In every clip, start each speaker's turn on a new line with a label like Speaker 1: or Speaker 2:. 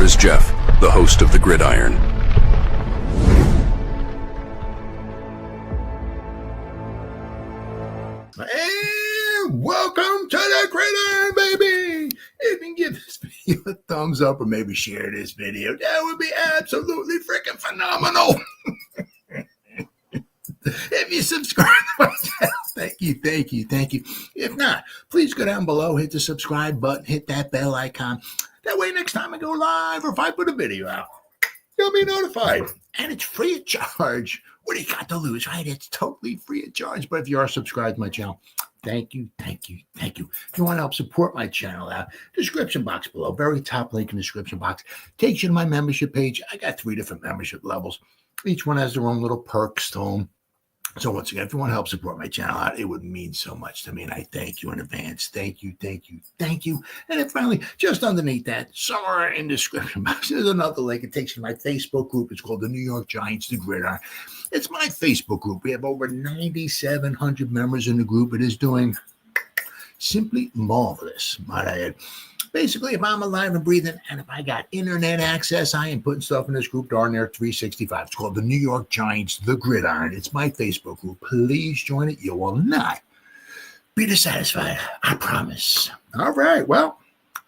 Speaker 1: Here is Jeff, the host of the Gridiron.
Speaker 2: And welcome to the Gridiron, baby! If you can give this video a thumbs up or maybe share this video, that would be absolutely freaking phenomenal. If you subscribe to my channel, thank you. If not, please go down below, hit the subscribe button, hit that bell icon. That way next time I go live or if I put a video out, you'll be notified. And it's free of charge. What do you got to lose, right? It's totally free of charge. But if you are subscribed to my channel, thank you. If you want to help support my channel out, description box below, very top link in the description box, takes you to my membership page. I got 3 different membership levels. Each one has their own little perks to them. So once again, if you want to help support my channel out, it would mean so much to me. And I thank you in advance. Thank you. And then finally, just underneath that, somewhere in the description box, there's another link. It takes you to my Facebook group. It's called the New York Giants, the Gridiron. It's my Facebook group. We have over 9,700 members in the group. It is doing simply marvelous, might I add. Basically, if I'm alive and breathing and if I got internet access, I am putting stuff in this group darn near 365. It's called the New York Giants, the Gridiron. It's my Facebook group. Please join it. You will not be dissatisfied. I promise. All right. Well,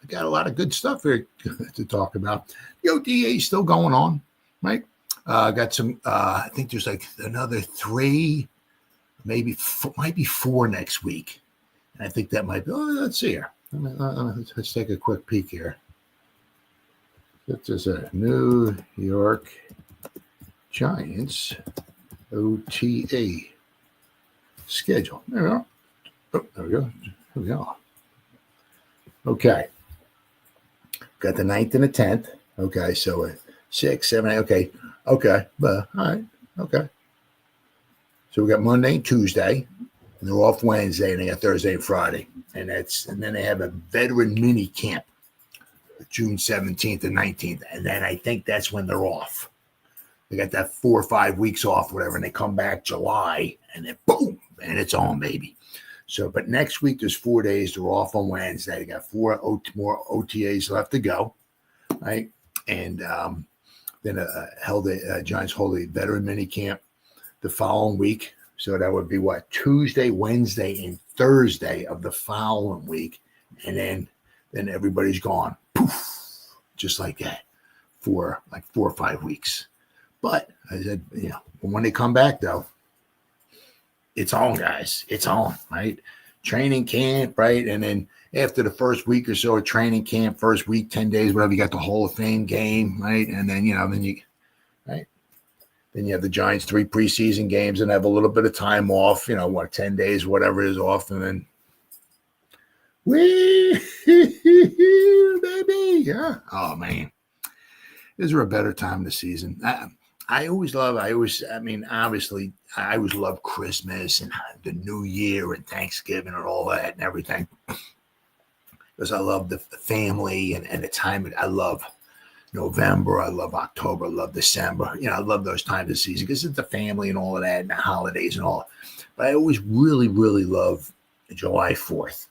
Speaker 2: I got a lot of good stuff here to talk about. The OTA is still going on, right? Got some, I think there's like another 3, maybe 4 next week. And I think that might be, let's see here. Let's take a quick peek here. This is a New York Giants OTA schedule. There we go. Oh, there we go. Okay. Got the 9th and the 10th. Okay, so 6, 7, 8. Okay. All right. Okay. So we got Monday and Tuesday. And they're off Wednesday, and they got Thursday and Friday. And then they have a veteran mini camp, June 17th and 19th. And then I think that's when they're off. They got that 4 or 5 weeks off, whatever, and they come back July, and then boom, and it's on, baby. So, but next week there's 4 days. They're off on Wednesday. They got 4 more OTAs left to go, right? And then Giants hold a veteran mini camp the following week. So that would be what? Tuesday, Wednesday, and Thursday of the following week. And then everybody's gone. Poof. Just like that for like 4 or 5 weeks. But I said, when they come back though, it's on, guys. It's on, right? Training camp, right? And then after the first week or so of training camp, first week, 10 days, whatever, you got the Hall of Fame game, right? And then, right? Then you have the Giants 3 preseason games and have a little bit of time off, 10 days, whatever it is off. And then, wee, baby. Yeah. Oh, man. Is there a better time of the season? I always love Christmas and the New Year and Thanksgiving and all that and everything. Because I love the family and the time. I love November, I love October, I love December. I love those times of the season because it's the family and all of that and the holidays and all. But I always really, really love July 4th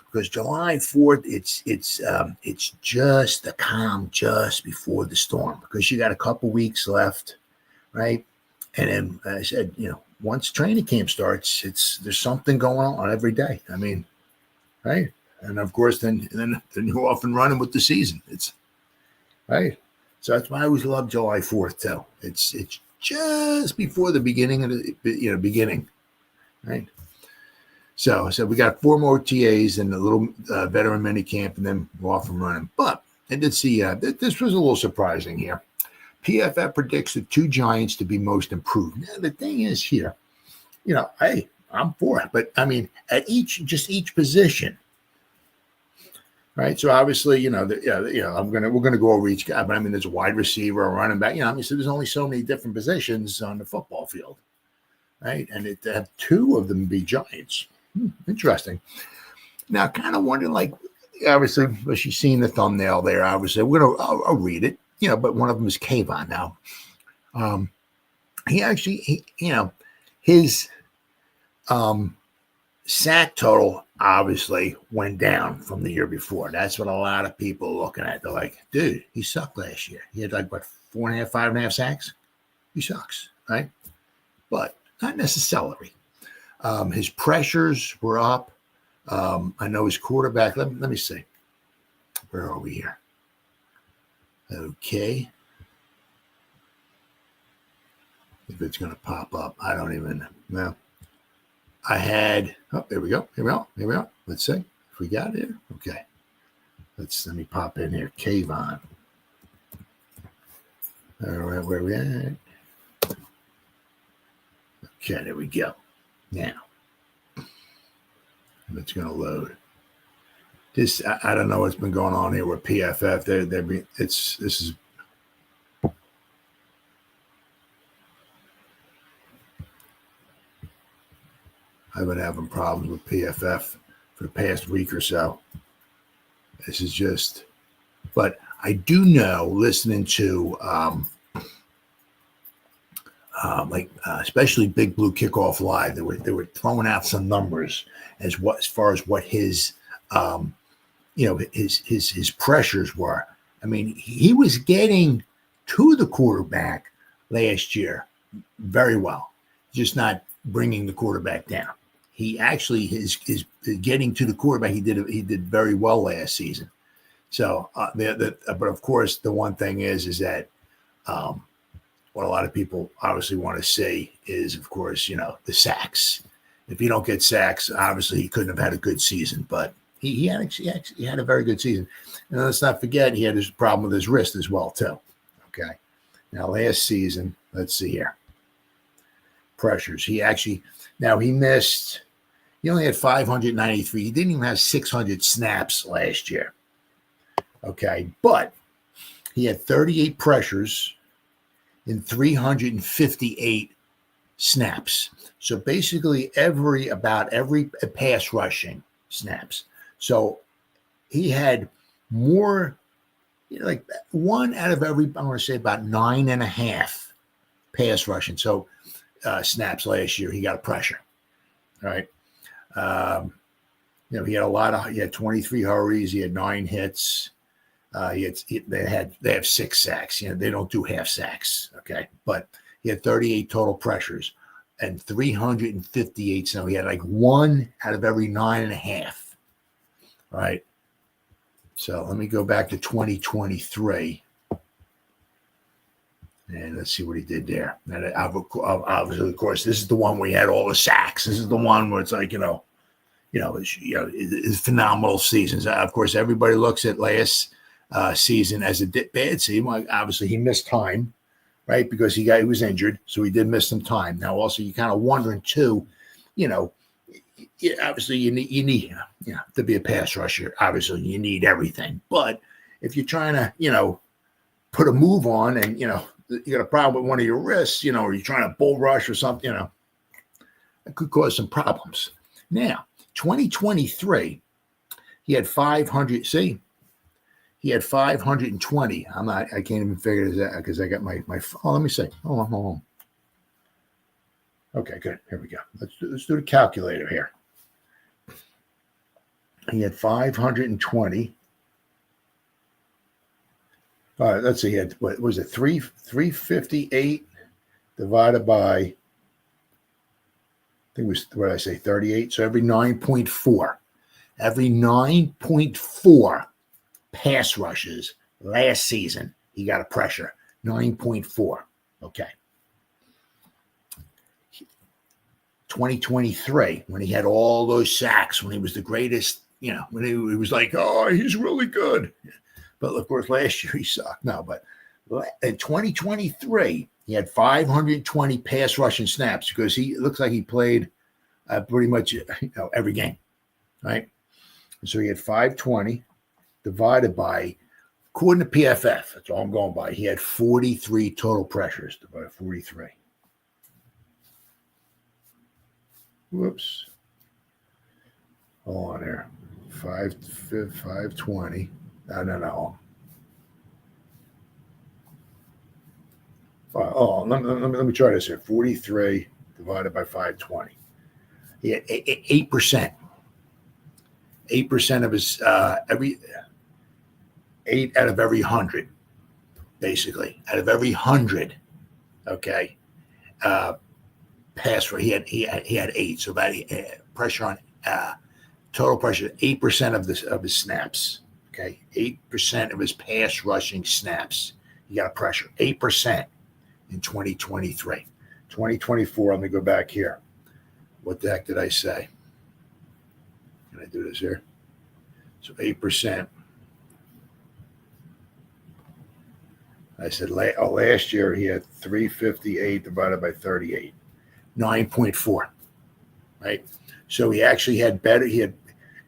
Speaker 2: because July 4th, it's just the calm just before the storm because you got a couple weeks left, right? And then I said, once training camp starts, there's something going on every day. I mean, right? And of course, then you're off and running with the season. It's right. So that's why I always love July 4th too. It's just before the beginning of the beginning, right? So we got 4 more TAs and a little veteran mini camp, and then we're off and running. But I did see this was a little surprising here. PFF predicts the 2 Giants to be most improved. Now the thing is here, hey, I'm for it, but I mean at each position. Right, so obviously, we're gonna go over each guy, but I mean, there's a wide receiver, a running back. So there's only so many different positions on the football field, right? And to have 2 of them be Giants, interesting. Now, kind of wondering, like, obviously, well, she's seen the thumbnail there. Obviously, I'll read it, But one of them is Kayvon. Now, he actually, his sack total. obviously went down from the year before. That's what a lot of people are looking at. They're like, dude, he sucked last year. He had like, what, 4.5, 5.5 sacks? He sucks, right? But not necessarily. His pressures were up. I know his quarterback. Let me see. Where are we here? Okay. If it's going to pop up, I don't even know. I had, oh, there we go. Here we go. Let's see if we got it here. Okay. Let me pop in here. Kayvon. All right, where we at? Okay, there we go. Now, it's going to load. This, I don't know what's been going on here with PFF. This is. I've been having problems with PFF for the past week or so. This is just, but I do know, listening to especially Big Blue Kickoff Live, they were throwing out some numbers as far as what his his pressures were. I mean, he was getting to the quarterback last year very well, just not bringing the quarterback down. He actually is getting to the quarterback. He did very well last season. So, but of course, the one thing is that what a lot of people obviously want to see is, of course, the sacks. If you don't get sacks, obviously he couldn't have had a good season. But he had a very good season. And let's not forget, he had his problem with his wrist as well too. Okay. Now last season, let's see here. Pressures. He only had 593. He didn't even have 600 snaps last year. Okay, but he had 38 pressures in 358 snaps. So basically every pass rushing snaps. So he had more, like one out of every, I want to say about 9.5 pass rushing. So snaps last year, he got a pressure. All right. He had 23 hurries. He had 9 hits. They have 6 sacks. They don't do half sacks. Okay. But he had 38 total pressures and 358. So he had like one out of every 9.5. Right. So let me go back to 2023. And let's see what he did there. And obviously, of course, this is the one where he had all the sacks. This is the one where it's like, it's phenomenal seasons. Of course, everybody looks at last season as a bad season. Well, obviously, he missed time, right? Because he was injured, so he did miss some time. Now, also, you're kind of wondering too, obviously, you need to be a pass rusher. Obviously, you need everything. But if you're trying to, put a move on, and you got a problem with one of your wrists, or you're trying to bull rush or something, it could cause some problems. Now, 2023, he had 500. See, he had 520. I can't even figure this out because I got my. Oh, let me see. Hold on. Okay, good. Here we go. Let's do the calculator here. He had 520. All right, let's see. He had, what was it? 358 divided by, I think it was, what did I say, 38? So every 9.4. Every 9.4 pass rushes last season, he got a pressure. 9.4. Okay. 2023, when he had all those sacks, when he was the greatest, when he was like, oh, he's really good. But of course, last year he sucked. No, but in 2023, he had 520 pass rushing snaps because it looks like he played pretty much every game, right? And so he had 520 divided by, according to PFF, that's all I'm going by, he had 43 total pressures divided by 43. Whoops. Hold on there. 520. No. Let me try this here. 43 divided by 520. He had 8%. 8% of his every 8 out of every 100, basically out of every 100. Okay, pass rate. He had 8. So about pressure on total pressure 8% of his snaps. Okay, 8% of his pass rushing snaps. You got to pressure 8% in 2023. 2024. Let me go back here. What the heck did I say? Can I do this here? So 8%. I said last year he had 358 divided by 38, 9.4, right? So he actually had better. He had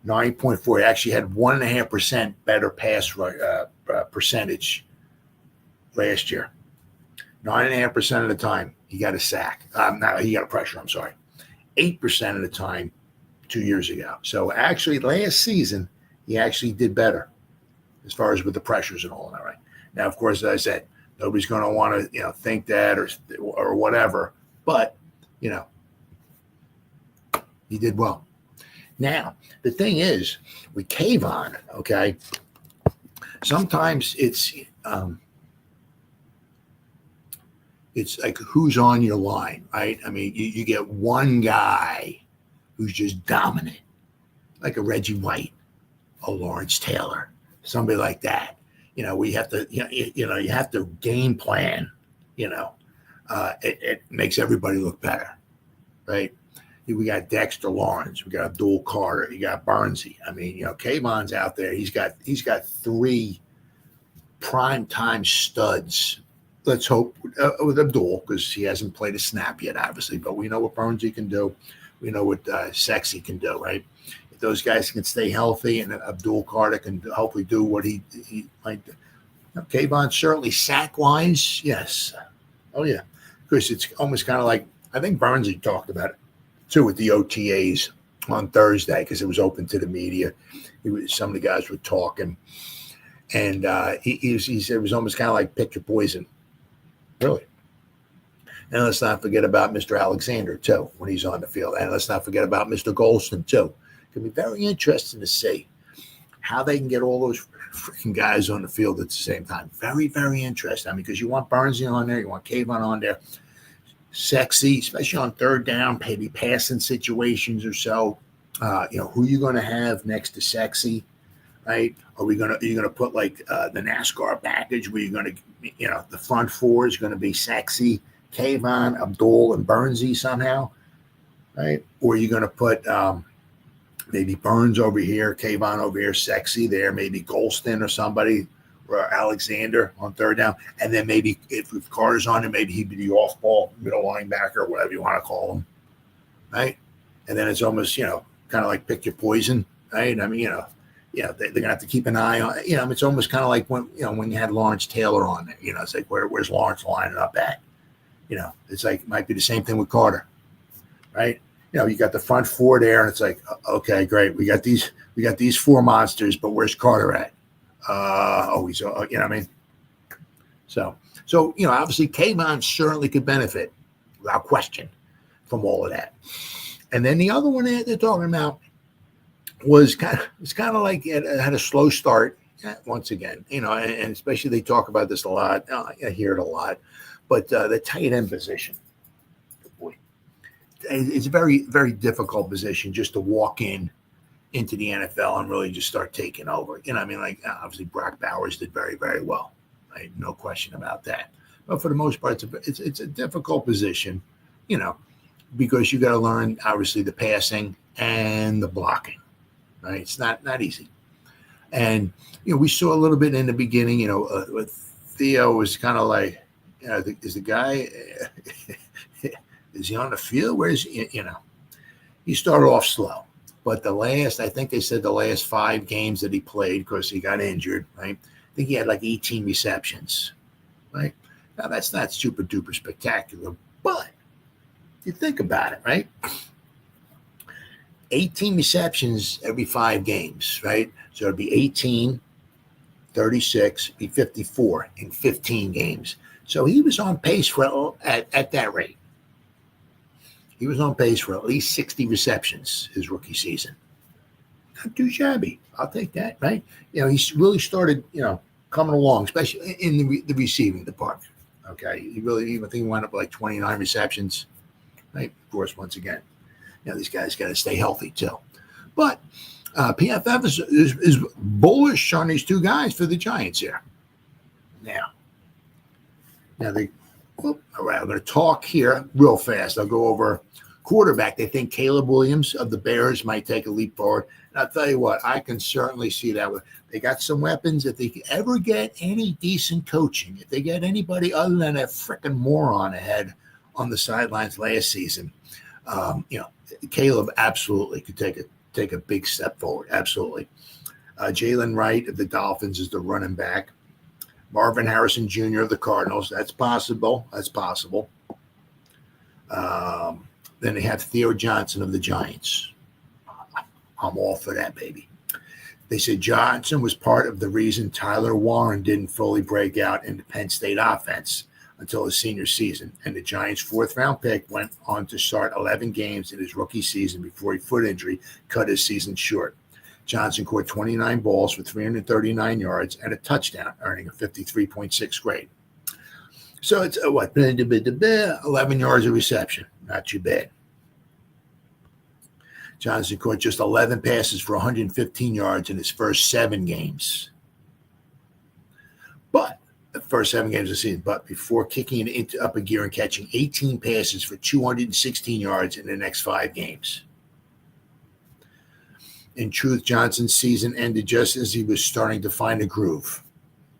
Speaker 2: 9.4. He actually had 1.5% better pass percentage last year. 9.5% of the time he got a sack. No, he got a pressure. I'm sorry. 8% of the time 2 years ago. So actually last season he actually did better as far as with the pressures and all that, right? Now, of course, as I said, nobody's going to want to, think that or whatever. But, he did well. Now, the thing is, with Kayvon, okay, sometimes it's like who's on your line, right? I mean, you get one guy who's just dominant, like a Reggie White, a Lawrence Taylor, somebody like that. We have to, you have to game plan. It makes everybody look better, right? We got Dexter Lawrence, we got Abdul Carter, you got Burnsy. I mean, Kayvon's out there. He's got 3 prime time studs. Let's hope with Abdul, because he hasn't played a snap yet, obviously. But we know what Burnsy can do. We know what Sexy can do, right? If those guys can stay healthy, and Abdul Carter can hopefully do what he might do. Kayvon certainly sack-wise, yes. Oh, yeah. Because it's almost kind of like, I think Burnsy talked about it, too, with the OTAs on Thursday, because it was open to the media. Some of the guys were talking. And he said it was almost kind of like pick your poison. Really. And let's not forget about Mr. Alexander, too, when he's on the field. And let's not forget about Mr. Golston, too. It can be very interesting to see how they can get all those freaking guys on the field at the same time. Very, very interesting. I mean, because you want Burnsy on there, you want Kayvon on there. Sexy, especially on third down, maybe passing situations or so. Who you going to have next to Sexy, right? Are you going to put like the NASCAR package where you're going to, the front 4 is going to be Sexy, Kayvon, Abdul, and Burnsy somehow, right? Or are you going to put maybe Burns over here, Kayvon over here, Sexy there, maybe Golston or somebody, or Alexander on third down. And then maybe if Carter's on him, maybe he'd be the off-ball middle linebacker or whatever you want to call him, right? And then it's almost, kind of like pick your poison, right? I mean, they're going to have to keep an eye on, it's almost kind of like when you had Lawrence Taylor on there, it's like, where's Lawrence lining up at? It's like, it might be the same thing with Carter, right? You got the front 4 there, and it's like, okay, great. We got these 4 monsters, but where's Carter at? He's, you know what I mean? So obviously Kayvon certainly could benefit, without question, from all of that. And then the other one they're talking about was kind of like it had a slow start once again, and especially they talk about this a lot. I hear it a lot, but the tight end position. It's a very, very difficult position just to walk into the NFL and really just start taking over. Like obviously Brock Bowers did very, very well. Right? No question about that. But for the most part, it's a difficult position, because you got to learn obviously the passing and the blocking. Right? It's not easy. And we saw a little bit in the beginning. With Theo was kind of like, is the guy. Is he on the field? Where is he? He started off slow, but I think they said the last 5 games that he played, because he got injured, right? I think he had like 18 receptions, right? Now that's not super duper spectacular, but you think about it, right? 18 receptions every 5 games, right? So it'd be 18, 36, be 54 in 15 games. So he was on pace for at that rate. He was on pace for at least 60 receptions his rookie season. not too shabby. I'll take that, right? He's really started, coming along, especially in the receiving department. Okay, he really, even think he wound up like 29 receptions. Right, of course, once again, these guys got to stay healthy too. But PFF is bullish on these two guys for the Giants here. Now all right, I'm going to talk here real fast. I'll go over quarterback. They think Caleb Williams of the Bears might take a leap forward. And I'll tell you what, I can certainly see that. They got some weapons. If they ever get any decent coaching, if they get anybody other than a freaking moron ahead on the sidelines last season, Caleb absolutely could take a big step forward. Absolutely. Jalen Wright of the Dolphins is the running back. Marvin Harrison Jr. of the Cardinals. That's possible. Then they have Theo Johnson of the Giants. I'm all for that, baby. They said Johnson was part of the reason Tyler Warren didn't fully break out in the Penn State offense until his senior season. And the Giants' fourth-round pick went on to start 11 games in his rookie season before a foot injury cut his season short. Johnson caught 29 balls for 339 yards and a touchdown, earning a 53.6 grade. So it's 11 yards of reception. Not too bad. Johnson caught just 11 passes for 115 yards in his first 7 games. But the first 7 games of the season, but before kicking it into up a gear and catching 18 passes for 216 yards in the next 5 games. In truth, Johnson's season ended just as he was starting to find a groove,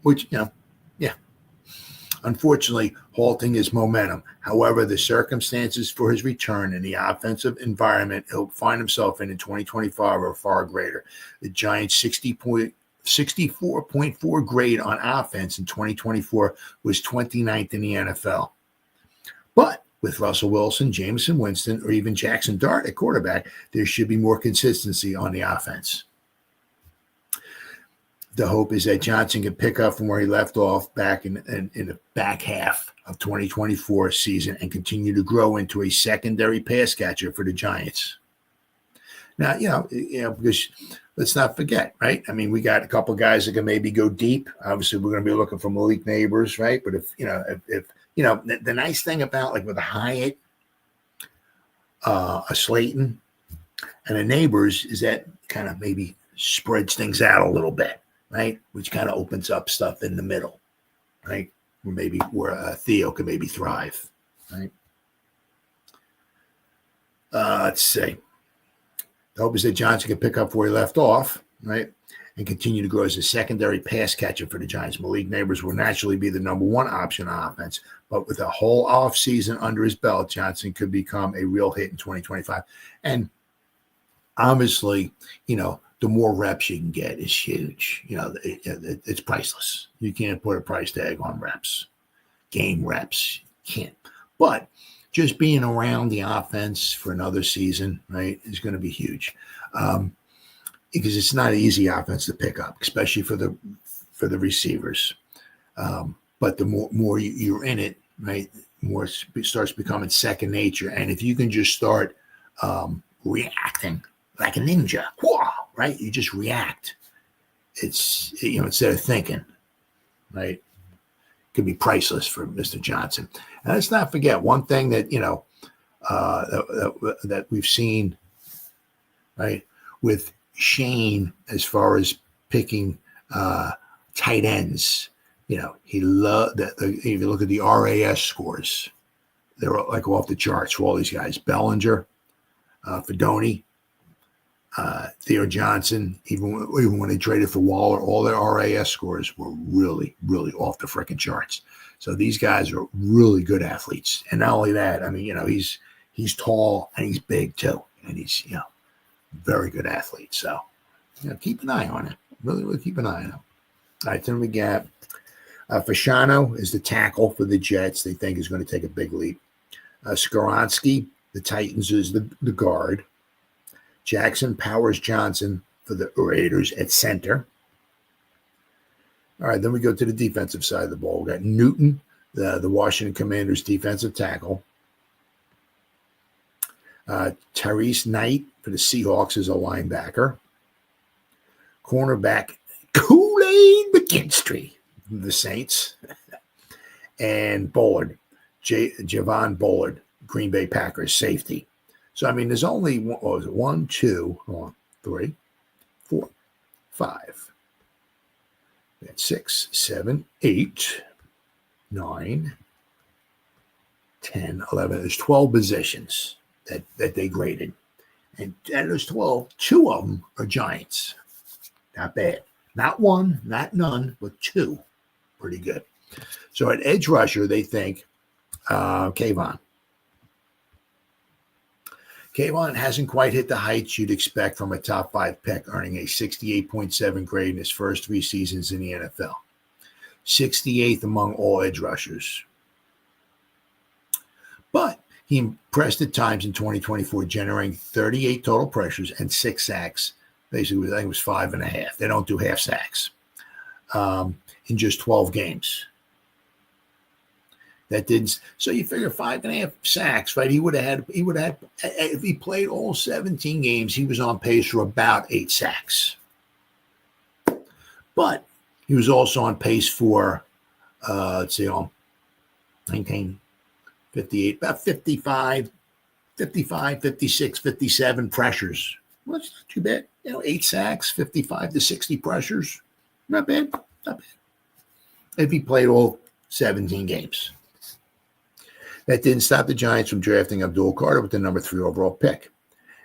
Speaker 2: which, unfortunately, halting his momentum. However, the circumstances for his return and the offensive environment he'll find himself in 2025 are far greater. The Giants' 64.4 grade on offense in 2024 was 29th in the NFL. But with Russell Wilson, Jameson Winston, or even Jackson Dart at quarterback, there should be more consistency on the offense. The hope is that Johnson can pick up from where he left off back in the back half of 2024 season and continue to grow into a secondary pass catcher for the Giants. Now, because let's not forget, right? I mean, we got a couple guys that can maybe go deep. Obviously, we're going to be looking for Malik Neighbors, right? But if the nice thing about like with a Hyatt, a Slayton, and a Neighbors is that kind of maybe spreads things out a little bit, right? Which kind of opens up stuff in the middle, right? Where Theo can maybe thrive, right? Let's see. The hope is that Johnson can pick up where he left off, right? And continue to grow as a secondary pass catcher for the Giants. Malik Neighbors will naturally be the number 1 option on offense, but with a whole offseason under his belt, Johnson could become a real hit in 2025. And obviously, the more reps you can get is huge. It's priceless. You can't put a price tag on reps, game reps. You can't. But just being around the offense for another season, right, is going to be huge. Because it's not an easy offense to pick up, especially for the receivers. But the more you're in it, right, more it starts becoming second nature. And if you can just start reacting like a ninja, right, you just react. It's instead of thinking, right, could be priceless for Mr. Johnson. And let's not forget one thing that that we've seen, right, with Shane as far as picking tight ends. He loved that. If you look at the RAS scores, they were like off the charts for all these guys. Bellinger, Fedoni, Theo Johnson, even when they traded for Waller, all their RAS scores were really, really off the freaking charts. So these guys are really good athletes. And not only that, I mean, he's tall and he's big too. And he's, very good athlete. So, keep an eye on it. Really, really keep an eye on him. All right, then we got Fasciano is the tackle for the Jets. They think is going to take a big leap. Skoronski, the Titans, is the guard. Jackson Powers Johnson for the Raiders at center. All right, then we go to the defensive side of the ball. We got Newton, the Washington Commanders defensive tackle. Tyrese Knight for the Seahawks is a linebacker. cornerback Kool-Aid McKinstry from the Saints, and Bullard, Javon Bullard, Green Bay Packers safety. So, I mean, there's only, what was it, 1, 2, 3, 4, 5. That's 6, 7, 8, 9, 10, 11. There's 12 positions that they graded. And those 12, 2 of them are Giants. Not bad. Not 1, not none, but 2. Pretty good. So at edge rusher, they think Kayvon. Kayvon hasn't quite hit the heights you'd expect from a top 5 pick, earning a 68.7 grade in his first 3 seasons in the NFL. 68th among all edge rushers. But he impressed at times in 2024, generating 38 total pressures and 6 sacks. Basically, I think it was 5.5. They don't do half sacks in just 12 games. That didn't. So you figure 5.5 sacks, right? He would have had. If he played all 17 games, he was on pace for about 8 sacks. But he was also on pace for, let's see, 19, 58, about 55, 56, 57 pressures. Well, that's not too bad. 8 sacks, 55 to 60 pressures. Not bad. Not bad. If he played all 17 games. That didn't stop the Giants from drafting Abdul Carter with the number 3 overall pick.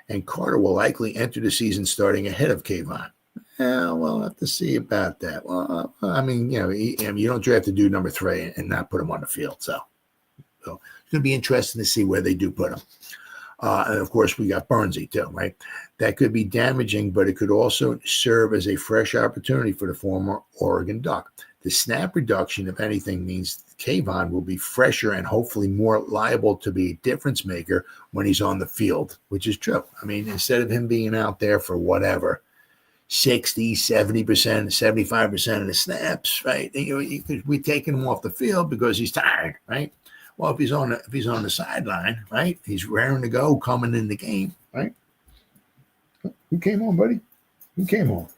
Speaker 2: And Carter will likely enter the season starting ahead of Kayvon. We'll have to see about that. Well, I mean, you don't draft a dude number 3 and not put him on the field. So it's going to be interesting to see where they do put him. And, of course, we got Burnsy, too, right? That could be damaging, but it could also serve as a fresh opportunity for the former Oregon Duck. The snap reduction, if anything, means Kayvon will be fresher and hopefully more liable to be a difference maker when he's on the field, which is true. I mean, instead of him being out there for whatever, 60, 70%, 75% of the snaps, right? We're taking him off the field because he's tired, right? Well, if he's on the sideline, right? He's raring to go coming in the game, right? Who came on, buddy? Who came on?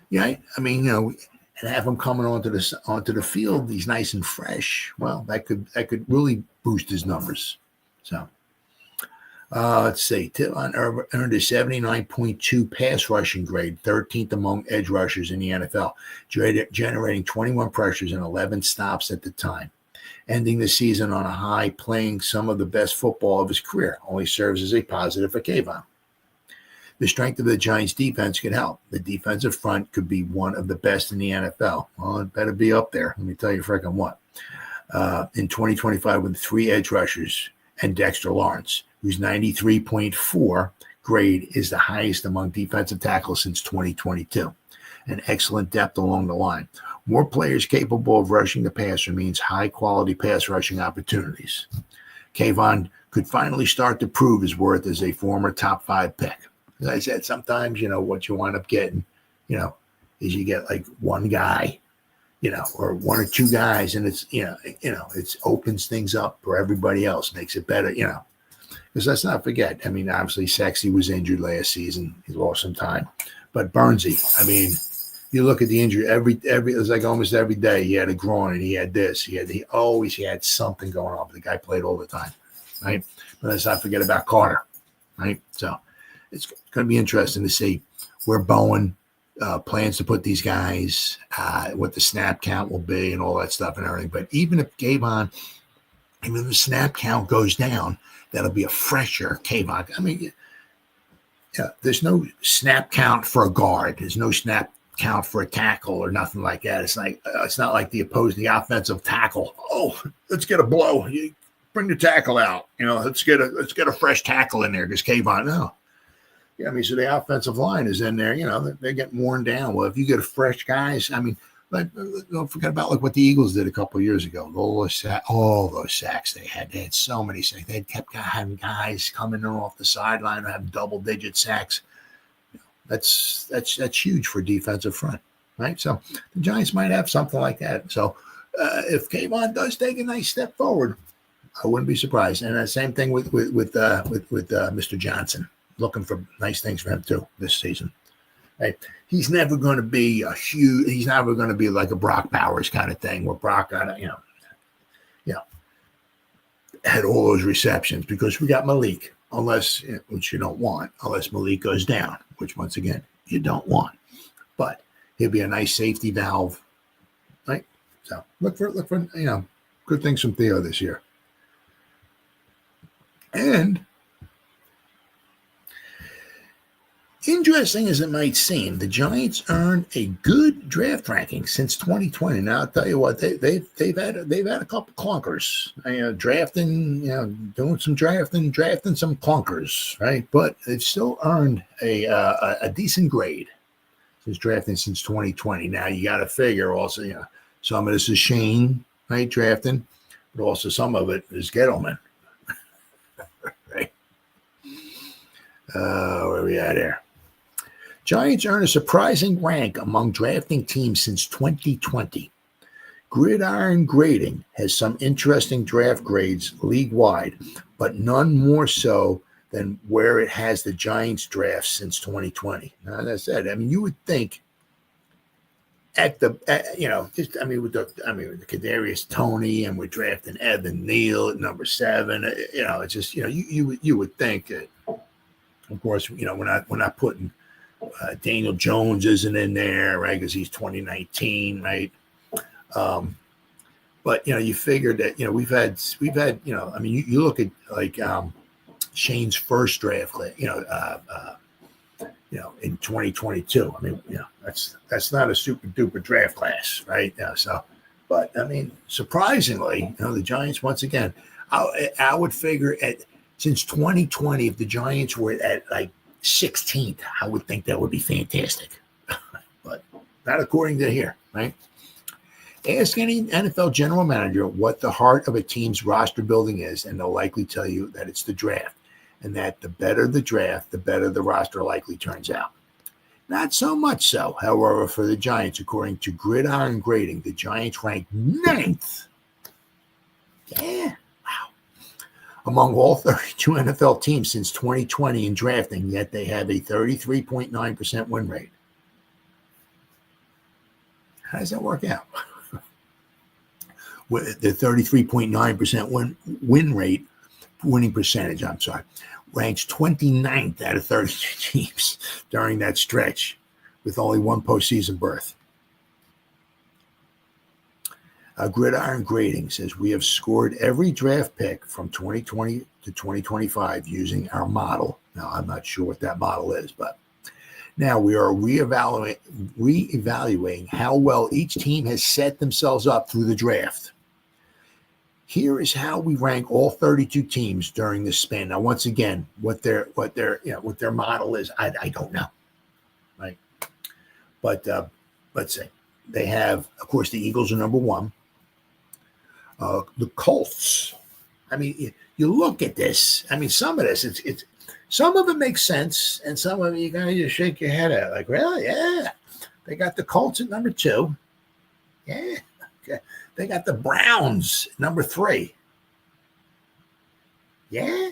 Speaker 2: Yeah, I mean, and have him coming onto the field, he's nice and fresh. Well, that could really boost his numbers. So let's see. Tivon earned a 79.2 pass rushing grade, 13th among edge rushers in the NFL, generating 21 pressures and 11 stops at the time. Ending the season on a high, playing some of the best football of his career, only serves as a positive for Kayvon. The strength of the Giants' defense could help. The defensive front could be one of the best in the NFL. Well, it better be up there. Let me tell you frickin' what. In 2025, with 3 edge rushers and Dexter Lawrence, whose 93.4 grade is the highest among defensive tackles since 2022. An excellent depth along the line. More players capable of rushing the passer means high-quality pass rushing opportunities. Kayvon could finally start to prove his worth as a former top 5 pick. As I said, sometimes, what you wind up getting, is you get like one guy, or 1 or 2 guys, and it's, it opens things up for everybody else, makes it better, Because let's not forget, I mean, obviously Sexy was injured last season. He lost some time. But Burnsy, I mean, you look at the injury, it was like almost every day he had a groin and he had this. He always had something going on. But the guy played all the time, right? But let's not forget about Carter, right? So it's going to be interesting to see where Bowen plans to put these guys, what the snap count will be and all that stuff and everything. But even if Kayvon, even if the snap count goes down, that'll be a fresher Kayvon. I mean, there's no snap count for a guard. There's no snap count for a tackle or nothing like that. It's like it's not like the offensive tackle. Oh, let's get a blow. You bring the tackle out. Let's get a fresh tackle in there because Kayvon. No. Yeah, I mean, so the offensive line is in there. They're getting worn down. Well, if you get a fresh guys, I mean, don't forget about like what the Eagles did a couple of years ago. All those sacks they had. They had so many sacks. They kept having guys coming in off the sideline and have double-digit sacks. That's huge for defensive front, right? So the Giants might have something like that. So if Kayvon does take a nice step forward, I wouldn't be surprised. And the same thing with Mr. Johnson. Looking for nice things for him too this season. Right? He's never going to be a huge. He's never going to be like a Brock Bowers kind of thing, where Brock got you know, had all those receptions because we got Malik. Unless, which you don't want, unless Malik goes down, which once again you don't want. But he'll be a nice safety valve, right? So look for good things from Theo this year. And interesting as it might seem, the Giants earned a good draft ranking since 2020. Now I'll tell you what, they've had a couple clunkers, drafting, doing some drafting some clunkers, right? But they've still earned a decent grade since drafting since 2020. Now you got to figure also, some of this is Shane, right, drafting, but also some of it is Gettleman, right? Where are we at here? Giants earn a surprising rank among drafting teams since 2020. Gridiron Grading has some interesting draft grades league-wide, but none more so than where it has the Giants draft since 2020. Now, as I said, you would think with the Kadarius Toney, and we're drafting Evan Neal at number 7. It's just you would think that. Of course, we're not putting Daniel Jones isn't in there, right? Because he's 2019, right? But you figured that we've had you look at like Shane's first draft, in 2022. That's not a super duper draft class, right? But surprisingly, the Giants once again, I would figure since 2020, if the Giants were at like 16th, I would think that would be fantastic. But not according to here, right? Ask any NFL general manager what the heart of a team's roster building is, and they'll likely tell you that it's the draft, and that the better the draft, the better the roster likely turns out. Not so much so, however, for the Giants. According to Gridiron Grading, the Giants ranked 9th. Yeah. Among all 32 NFL teams since 2020 in drafting, yet they have a 33.9% win rate. How does that work out? The 33.9% winning percentage, ranks 29th out of 32 teams during that stretch, with only one postseason berth. Gridiron Grading says we have scored every draft pick from 2020 to 2025 using our model. Now, I'm not sure what that model is, but now we are reevaluating how well each team has set themselves up through the draft. Here is how we rank all 32 teams during this span. Now, once again, what their model is, I don't know, right? But let's see. They have, of course, the Eagles are number 1. The Colts. You look at this. Some of this, it's some of it makes sense, and some of it you gotta just shake your head at. Like, really? Yeah. They got the Colts at number 2. Yeah. Okay. They got the Browns at number 3. Yeah.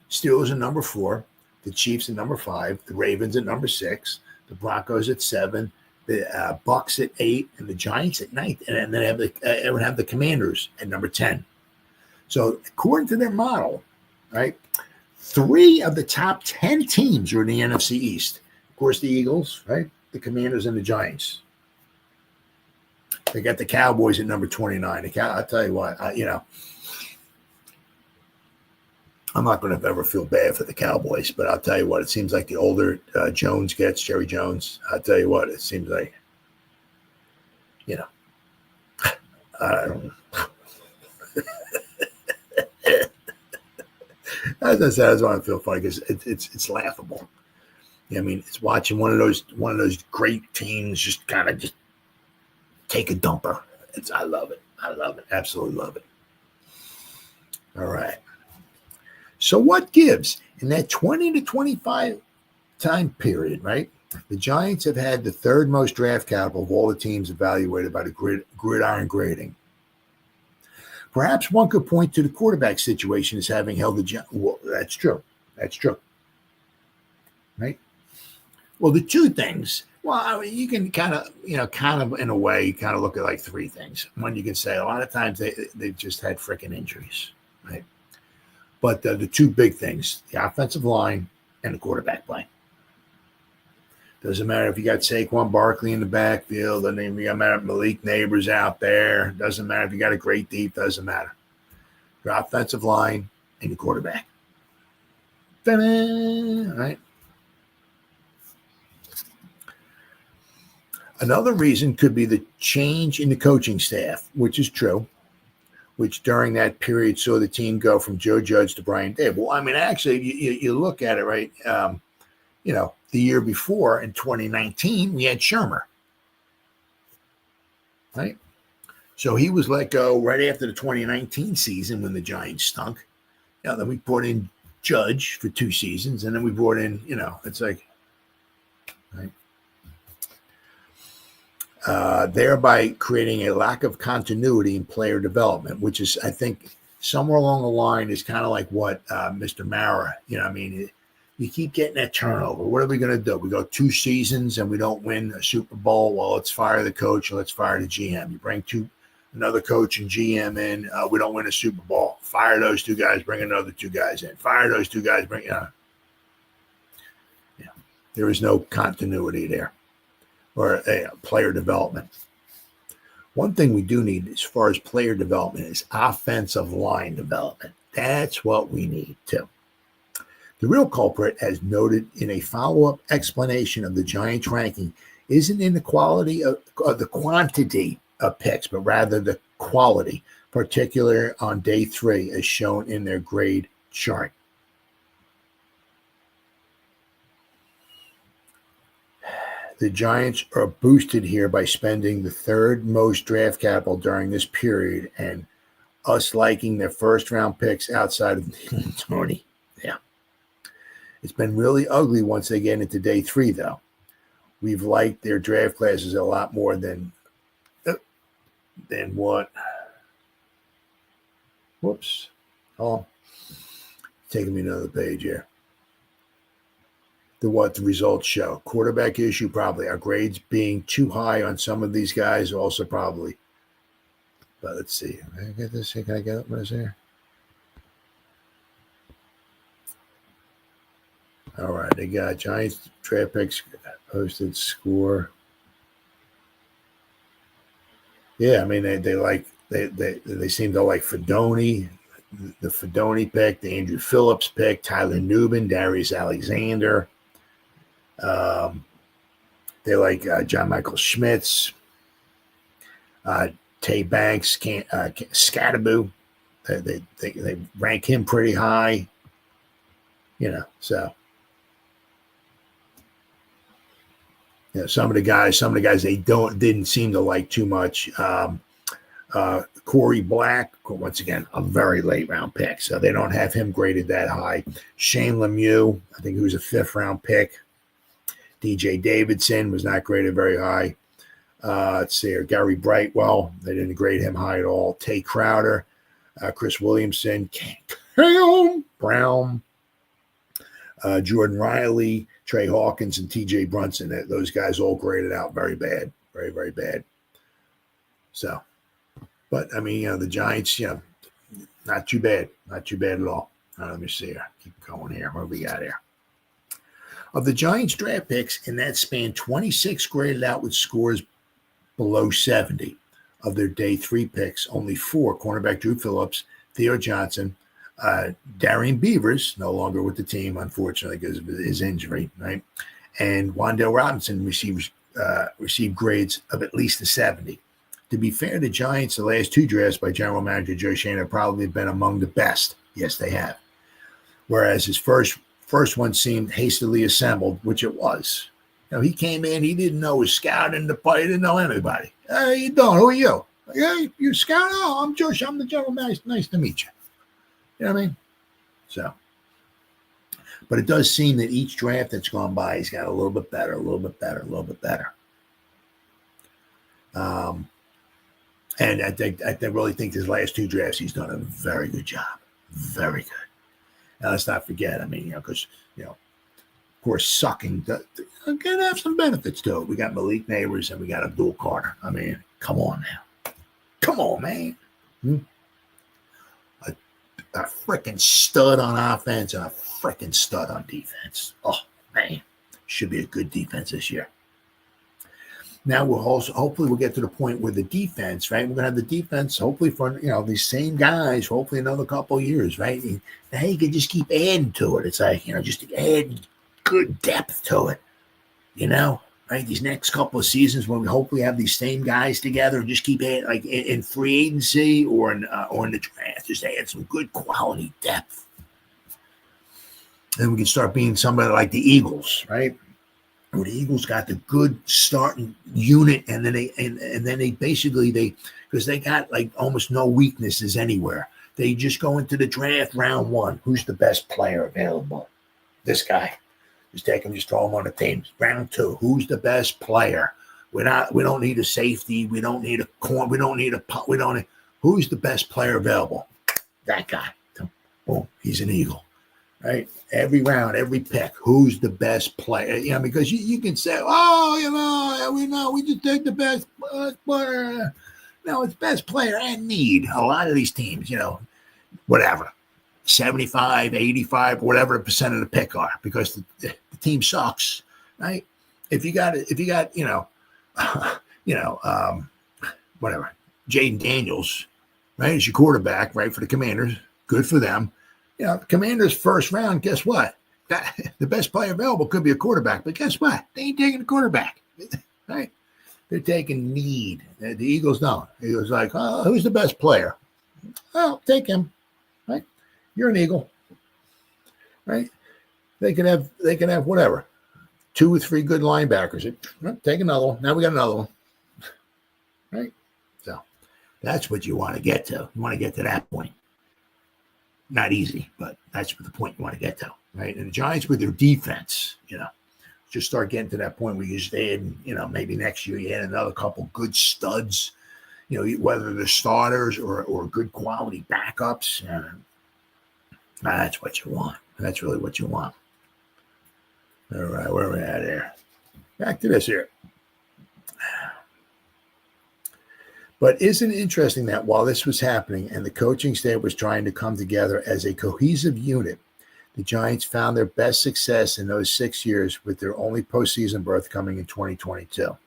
Speaker 2: Steelers at number 4. The Chiefs at number 5. The Ravens at number 6. The Broncos at 7. The Bucks at 8, and the Giants at 9th, and then it would have the Commanders at number 10. So according to their model, right, 3 of the top 10 teams are in the NFC East. Of course, the Eagles, right, the Commanders, and the Giants. They got the Cowboys at number 29. I'll tell you what, I'm not going to ever feel bad for the Cowboys, but I'll tell you what, it seems like the older Jones gets, Jerry Jones, I'll tell you what, it seems like, I don't know. As I said, I just want to feel funny because it's laughable. It's watching one of those great teams just kind of just take a dumper. I love it. Absolutely love it. All right. So what gives? In that 20 to 25 time period, right, the Giants have had the 3rd most draft capital of all the teams evaluated by the Gridiron Grading. Perhaps one could point to the quarterback situation as having held the Giants. Well, that's true. Right? Well, the two things. Well, I mean, you can kind of in a way, kind of look at like three things. One, you can say a lot of times they've just had freaking injuries, right? But the two big things: the offensive line and the quarterback play. Doesn't matter if you got Saquon Barkley in the backfield, doesn't even matter if Malik Neighbors out there. Doesn't matter if you got a great deep. Doesn't matter. Your offensive line and your quarterback. Ta-da! Right. Another reason could be the change in the coaching staff, which is true, which during that period saw the team go from Joe Judge to Brian Dable. I mean, actually, you look at it, right? The year before in 2019, we had Shermer, right? So he was let go right after the 2019 season when the Giants stunk. Then we brought in Judge for 2 seasons, and then we brought in, it's like, right? Thereby creating a lack of continuity in player development, which is, I think, somewhere along the line is kind of like what Mr. Mara, you keep getting that turnover. What are we going to do? We go 2 seasons and we don't win a Super Bowl. Well, let's fire the coach or let's fire the GM. You bring another coach and GM in. We don't win a Super Bowl. Fire those 2 guys, bring another 2 guys in. Fire those 2 guys, there is no continuity there. Or player development. One thing we do need as far as player development is offensive line development. That's what we need too. The real culprit, as noted in a follow-up explanation of the Giants ranking, isn't in the quality of the quantity of picks, but rather the quality, particularly on day 3, as shown in their grade chart. The Giants are boosted here by spending the 3rd most draft capital during this period and us liking their first-round picks outside of Tony. Yeah. It's been really ugly once they get into day 3, though. We've liked their draft classes a lot more than what? Whoops. Oh, taking me another page here. What the results show. Quarterback issue, probably. Our grades being too high on some of these guys, also probably. But let's see. Can I get this? Can I get it? What is there? All right. They got Giants draft picks posted score. Yeah, I mean they seem to like Fedoni, the Fedoni pick, the Andrew Phillips pick, Tyler Nubin, Darius Alexander. They like John Michael Schmitz, Tay Banks, Scattaboo. They rank him pretty high, So some of the guys they didn't seem to like too much. Corey Black, once again, a very late round pick, so they don't have him graded that high. Shane Lemieux, I think he was a 5th round pick. DJ Davidson was not graded very high. Let's see here. Gary Brightwell, they didn't grade him high at all. Tay Crowder, Chris Williamson, Cam Brown, Jordan Riley, Trey Hawkins, and TJ Brunson. Those guys all graded out very bad. Very, very bad. So, but I mean, the Giants, not too bad. Not too bad at all. Let me see here. Keep going here. What do we got here? Of the Giants draft picks in that span, 26 graded out with scores below 70. Of their day 3 picks, only 4, cornerback Drew Phillips, Theo Johnson, Darian Beavers, no longer with the team, unfortunately, because of his injury, right? And Wan'Dale Robinson received grades of at least a 70. To be fair to Giants, the last 2 drafts by General Manager Joe Shane have probably been among the best. Yes, they have. Whereas his first one seemed hastily assembled, which it was. He came in, he didn't know his scout in the play, he didn't know anybody. Hey, how you doing? Who are you? Hey, you scout? Oh, I'm Josh. I'm the general manager. Nice to meet you. You know what I mean? So, but it does seem that each draft that's gone by, he's got a little bit better, a little bit better, a little bit better. And I really think his last 2 drafts, he's done a very good job. Very good. Now, let's not forget, because, course, sucking. Can have some benefits to it. We got Malik Neighbors and we got Abdul Carter. I mean, come on now. Come on, man. A freaking stud on offense and a freaking stud on defense. Oh, man. Should be a good defense this year. Now hopefully we'll get to the point where the defense, right? We're gonna have the defense hopefully for these same guys, hopefully another couple of years, right? And hey, you can just keep adding to it. It's like, just add good depth to it, right? These next couple of seasons when we hopefully have these same guys together and just keep adding, like in free agency or in the draft, just add some good quality depth. And we can start being somebody like the Eagles, right? Where the Eagles got the good starting unit, and then they basically because they got like almost no weaknesses anywhere. They just go into the draft round one. Who's the best player available? This guy. Just take him, just throw him on the team. Round two. Who's the best player? We don't need a safety. We don't need a corner. We don't need a punt. Who's the best player available? That guy. Boom. He's an Eagle. Right? Every round, every pick, who's the best player? Because you can say, we just take the best player. No, it's best player and need. A lot of these teams, whatever, 75, 85, whatever the percent of the pick are, because the team sucks, right? If you got, whatever, Jaden Daniels, right, as your quarterback, right, for the Commanders, good for them. Commanders first round, guess what? The best player available could be a quarterback, but guess what? They ain't taking a quarterback, right? They're taking need. The Eagles don't. The Eagles like, who's the best player? Well, take him, right? You're an Eagle, right? They can have whatever, 2 or 3 good linebackers. Take another one. Now we got another one, right? So that's what you want to get to. You want to get to that point. Not easy, but that's the point you want to get to, right? And the Giants with their defense, just start getting to that point where you just add, maybe next year you add another couple good studs, whether they're starters or good quality backups. That's what you want. That's really what you want. All right, where are we at here? Back to this here. But isn't it interesting that while this was happening and the coaching staff was trying to come together as a cohesive unit, the Giants found their best success in those 6 years with their only postseason berth coming in 2022.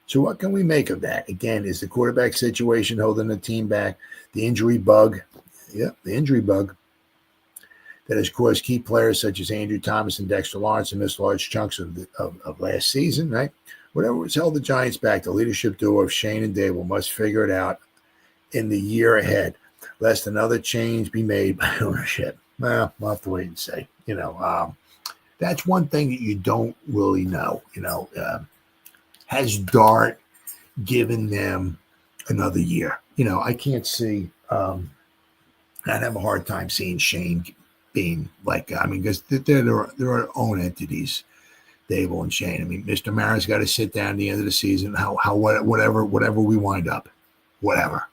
Speaker 2: So what can we make of that? Again, is the quarterback situation holding the team back? The injury bug. Yep, the injury bug that has caused key players such as Andrew Thomas and Dexter Lawrence to miss large chunks of last season, right? Whatever has held the Giants back, the leadership duo of Shane and Dable must figure it out in the year ahead, lest another change be made by ownership. Well, we'll have to wait and see. That's one thing that you don't really know. Has Dart given them another year? I can't see. I'd have a hard time seeing Shane being like, because they're their own entities. Dable and Shane. Mr. Mara's got to sit down at the end of the season. Whatever we wind up, whatever.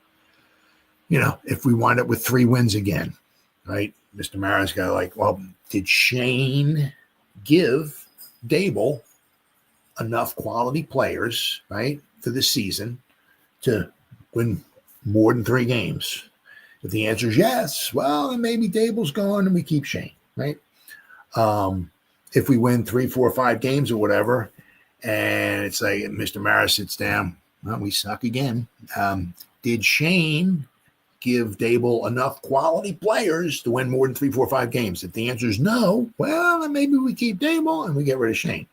Speaker 2: If we wind up with 3 wins again, right? Mr. Mara's got did Shane give Dable enough quality players, right, for this season to win more than 3 games? If the answer is yes, well, then maybe Dable's gone and we keep Shane, right? If we win 3, 4, 5 games or whatever, and it's like Mr. Mara sits down, well, we suck again. Did Shane give Dable enough quality players to win more than 3, 4, 5 games? If the answer is no, well, then maybe we keep Dable and we get rid of Shane,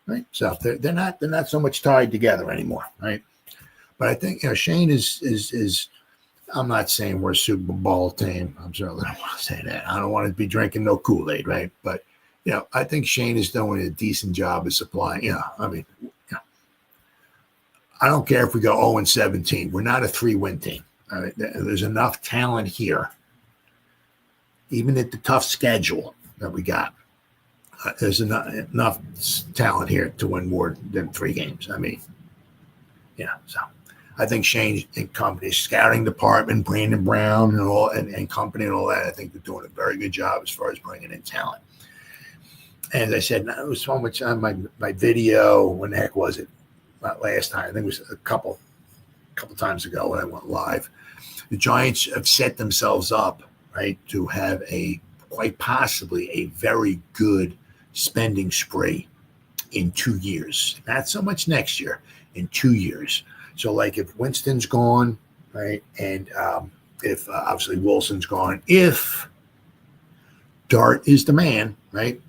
Speaker 2: right? So they're not so much tied together anymore, right? But I think Shane is. I'm not saying we're a Super Bowl team. I'm certainly don't want to say that. I don't want to be drinking no Kool-Aid, right? But I think Shane is doing a decent job of supplying. I don't care if we go 0-17. We're not a 3-win team. All right? There's enough talent here, even at the tough schedule that we got. There's enough talent here to win more than 3 games. So I think Shane and company, scouting department, Brandon Brown and company and all that, I think they're doing a very good job as far as bringing in talent. as I said, it was so much on my video. When the heck was it? Not last time. I think it was a couple times ago when I went live. The Giants have set themselves up, right, to have quite possibly a very good spending spree in 2 years. Not so much next year, in 2 years. So, like, if Winston's gone, right, and if obviously Wilson's gone, if Dart is the man, right,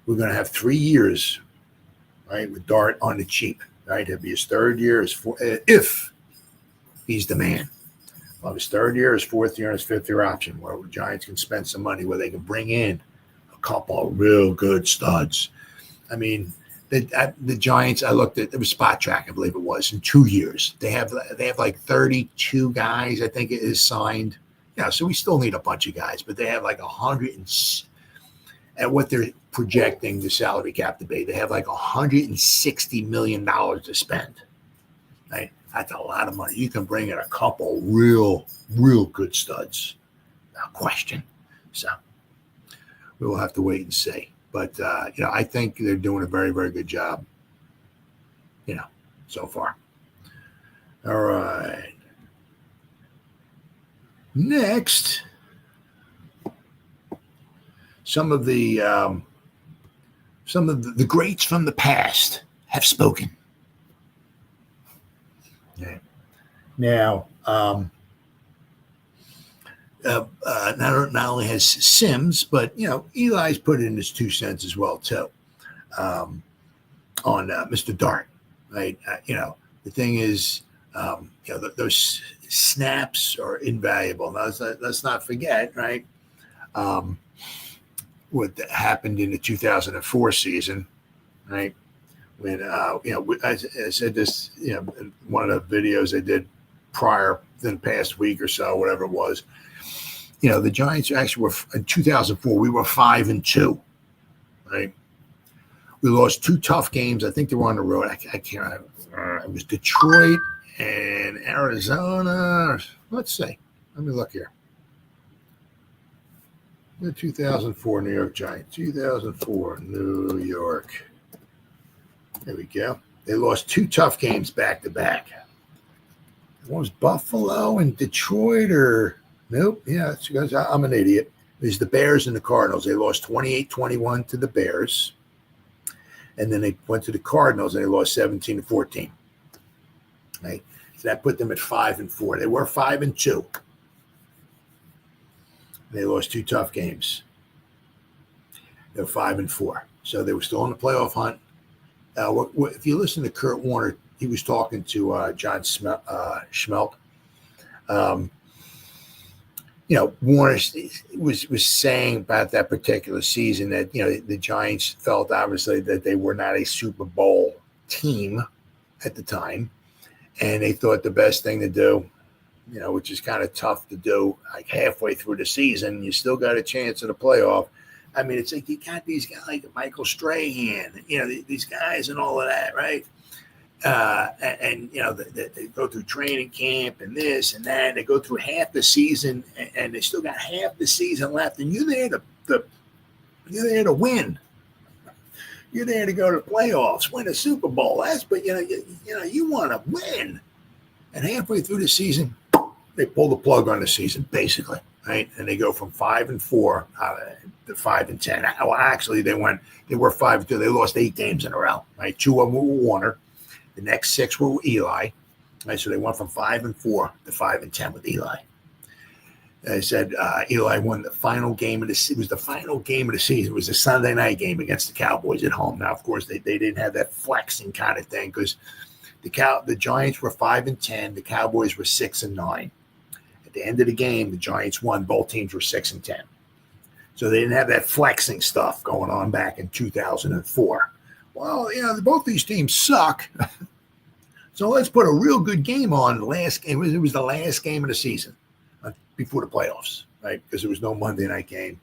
Speaker 2: we're going to have 3 years, right, with Dart on the cheap, right? It'll be his third year, if he's the man. Well, his third year, his fourth year, and his fifth year option, where the Giants can spend some money, where they can bring in a couple of real good studs. I mean, the Giants, I looked at, it was Spot Track, I believe it was, in 2 years. They have like 32 guys, I think it is signed. Yeah, so we still need a bunch of guys, but they have like 100 at what they're projecting the salary cap to be. They have like $160 million to spend. Right? That's a lot of money. You can bring in a couple real good studs. No question. So we will have to wait and see. But, I think they're doing a very, very good job, so far. All right. Next, some of the greats from the past have spoken. Okay. Now, not only has Sims, but Eli's put in his 2 cents as well too, on Mr. Dart, right? The thing is, those snaps are invaluable. Now, let's not forget, right? What happened in the 2004 season, right? When I said this, in one of the videos I did prior than the past week or so, whatever it was. The Giants actually were in 2004. We were 5-2, right? We lost 2 tough games. I think they were on the road. I can't. It was Detroit and Arizona. Let's see. Let me look here. The 2004 New York Giants. 2004 New York. There we go. They lost 2 tough games back to back. One was Buffalo and Detroit, or nope. Yeah, it's because I'm an idiot. It was the Bears and the Cardinals. They lost 28-21 to the Bears. And then they went to the Cardinals and they lost 17-14. Right? So that put them at 5-4. They were 5-2. They lost 2 tough games. They were 5-4. So they were still in the playoff hunt. If you listen to Kurt Warner, he was talking to John Schmelk. Warner was saying about that particular season that, the Giants felt obviously that they were not a Super Bowl team at the time. And they thought the best thing to do, which is kind of tough to do, like halfway through the season, you still got a chance at a playoff. I mean, it's like you got these guys like Michael Strahan, these guys and all of that, right? They go through training camp and this and that. They go through half the season, and they still got half the season left. And you're there to win. You're there to go to the playoffs, win a Super Bowl. You want to win. And halfway through the season, they pull the plug on the season, basically, right? And they go from 5-4 to 5-10. Well, actually, they were 5-2. They lost 8 games in a row, right? 2 of them were Warner. The next 6 were Eli. Right, so they went from 5-4 to 5-10 with Eli. I said Eli won the final game of the season. It was the final game of the season. It was a Sunday night game against the Cowboys at home. Now, of course, they didn't have that flexing kind of thing because the Giants were 5-10. The Cowboys were 6-9. At the end of the game, the Giants won. Both teams were 6-10. So they didn't have that flexing stuff going on back in 2004. Well, both these teams suck. So let's put a real good game on the last game. It was the last game of the season before the playoffs, right? Because there was no Monday night game.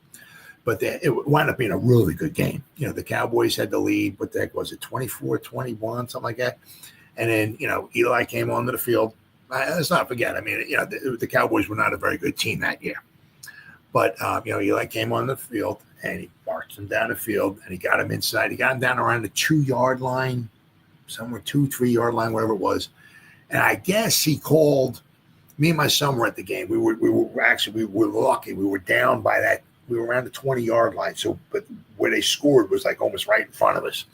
Speaker 2: But it wound up being a really good game. The Cowboys had the lead. What the heck was it? 24-21, something like that. And then, Eli came onto the field. Let's not forget. I mean, the Cowboys were not a very good team that year. But, Eli came on the field, and he marched him down the field, and he got him inside. He got him down around the 2-yard line, somewhere 2-3-yard line, whatever it was. And I guess he called. Me and my son were at the game. We were lucky. We were down by that. We were around the 20-yard line. So, but where they scored was like almost right in front of us.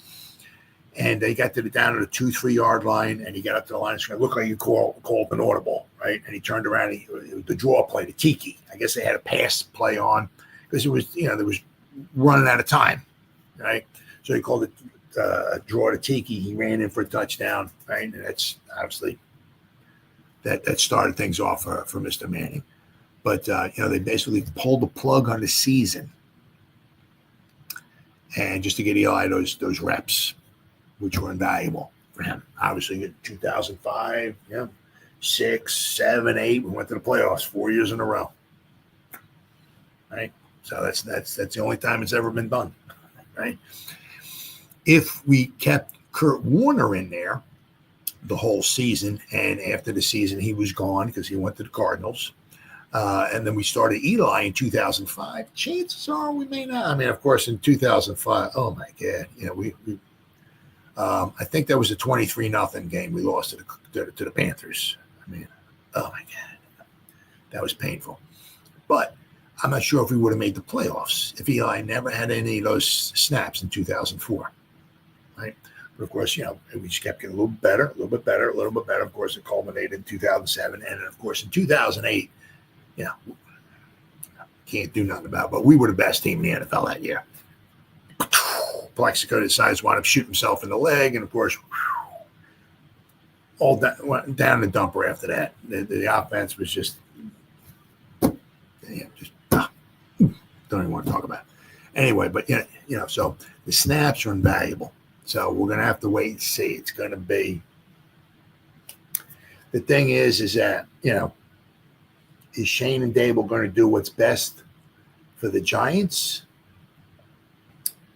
Speaker 2: And they got down to the 2-3-yard line, and he got up to the line of scrimmage. It looked like you called an audible, right? And he turned around. It was the draw play, the tiki. I guess they had a pass play on because it was, there was running out of time, right? So he called it a draw to tiki. He ran in for a touchdown, right? And that's obviously that started things off for Mr. Manning. But they basically pulled the plug on the season, and just to get Eli those reps, which were invaluable for him. Obviously, in 2005, 6, 7, 8, we went to the playoffs 4 years in a row. Right? So that's the only time it's ever been done. Right? If we kept Kurt Warner in there the whole season, and after the season he was gone because he went to the Cardinals, and then we started Eli in 2005, chances are we may not. I mean, of course, in 2005, oh my God, we I think that was a 23-0 game we lost to the Panthers. I mean, oh my God, that was painful. But I'm not sure if we would have made the playoffs if Eli never had any of those snaps in 2004, right? But of course, we just kept getting a little bit better. Of course, it culminated in 2007, and then of course in 2008, can't do nothing about it. But we were the best team in the NFL that year. Plexico decides to wind up shooting himself in the leg, and of course, all went down the dumper after that. The offense was just, don't even want to talk about it. Anyway, but so the snaps are invaluable. So we're going to have to wait and see. It's going to be. The thing is that is Shane and Dable going to do what's best for the Giants,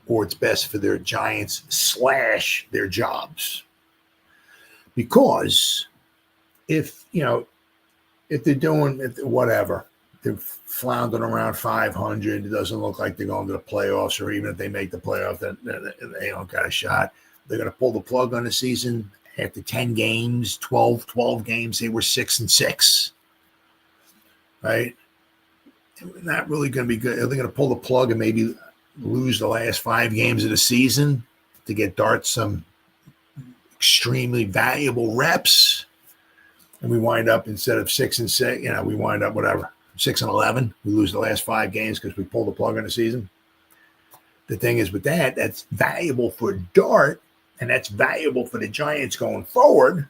Speaker 2: or it's best for their Giants / their jobs? Because if they're doing whatever, they're floundering around 500, it doesn't look like they're going to the playoffs, or even if they make the playoffs, they don't got a shot. They're going to pull the plug on the season after 10 games, 12 games. They were 6-6, right? Not really going to be good. Are they going to pull the plug and maybe lose the last 5 games of the season to get Dart some extremely valuable reps? And we wind up, instead of 6-6, we wind up 6-11. We lose the last 5 games because we pull the plug on the season. The thing is with that's valuable for Dart, and that's valuable for the Giants going forward.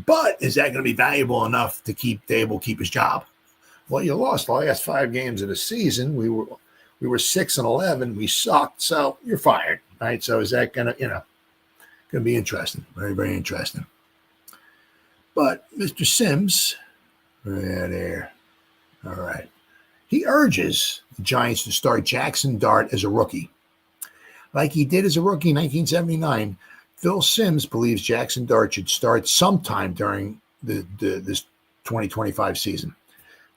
Speaker 2: But is that going to be valuable enough to keep Dable keep his job? Well, you lost the last 5 games of the season. We were 6-11. We sucked, so you're fired, right? So is that going to be interesting? Very, very interesting. But Mr. Sims, right there. All right. He urges the Giants to start Jackson Dart as a rookie. Like he did as a rookie in 1979, Phil Sims believes Jackson Dart should start sometime during this 2025 season.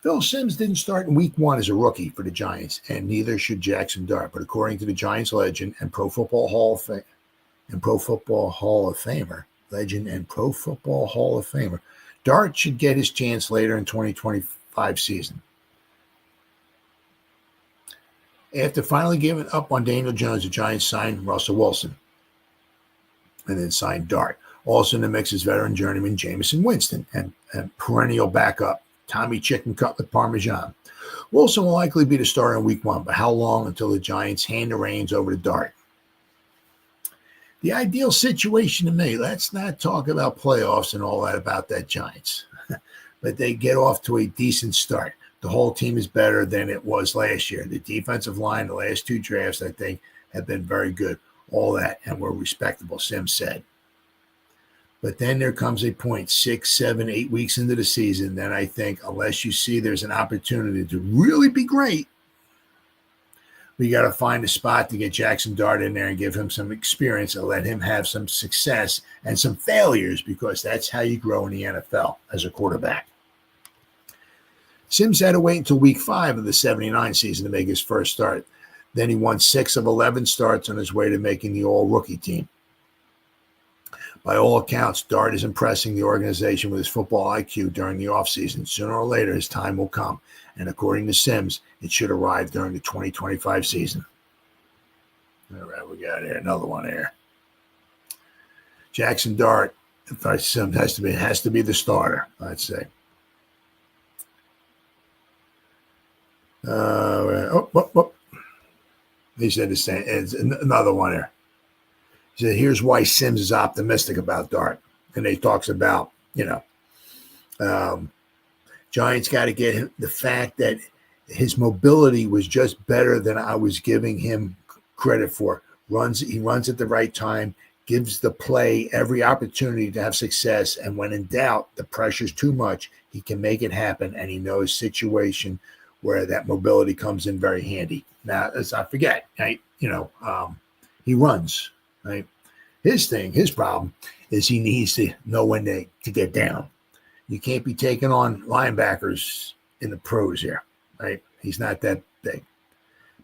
Speaker 2: Phil Sims didn't start in week 1 as a rookie for the Giants, and neither should Jackson Dart. But according to the Giants legend and Pro Football Hall of Famer, Dart should get his chance later in 2025 season. After finally giving up on Daniel Jones, the Giants signed Russell Wilson and then signed Dart. Also in the mix is veteran journeyman Jameson Winston and perennial backup Tommy Chicken Cutlet Parmesan. Wilson will likely be the starter in week 1, but how long until the Giants hand the reins over to Dart? The ideal situation to me, let's not talk about playoffs and all that about that Giants, but they get off to a decent start. The whole team is better than it was last year. The defensive line, the last 2 drafts, I think, have been very good. All that, and we're respectable, Sims said. But then there comes a point, 6, 7, 8 weeks into the season, then I think unless you see there's an opportunity to really be great, we got to find a spot to get Jackson Dart in there and give him some experience and let him have some success and some failures, because that's how you grow in the NFL as a quarterback. Sims had to wait until week 5 of the 79 season to make his first start. Then he won 6 of 11 starts on his way to making the all-rookie team. By all accounts, Dart is impressing the organization with his football IQ during the offseason. Sooner or later, his time will come. And according to Sims, it should arrive during the 2025 season. All right, we got here another one here. Jackson Dart, Sims has to be the starter, I'd say. He said the same. It's another one here. He said, here's why Sims is optimistic about Dart. And he talks about, Giants got to get him the fact that his mobility was just better than I was giving him credit for. He runs at the right time, gives the play every opportunity to have success. And when in doubt, the pressure's too much, he can make it happen. And he knows situation where that mobility comes in very handy. Now, let's not forget, right? He runs, right? His problem is he needs to know when to get down. You can't be taking on linebackers in the pros here, right? He's not that big.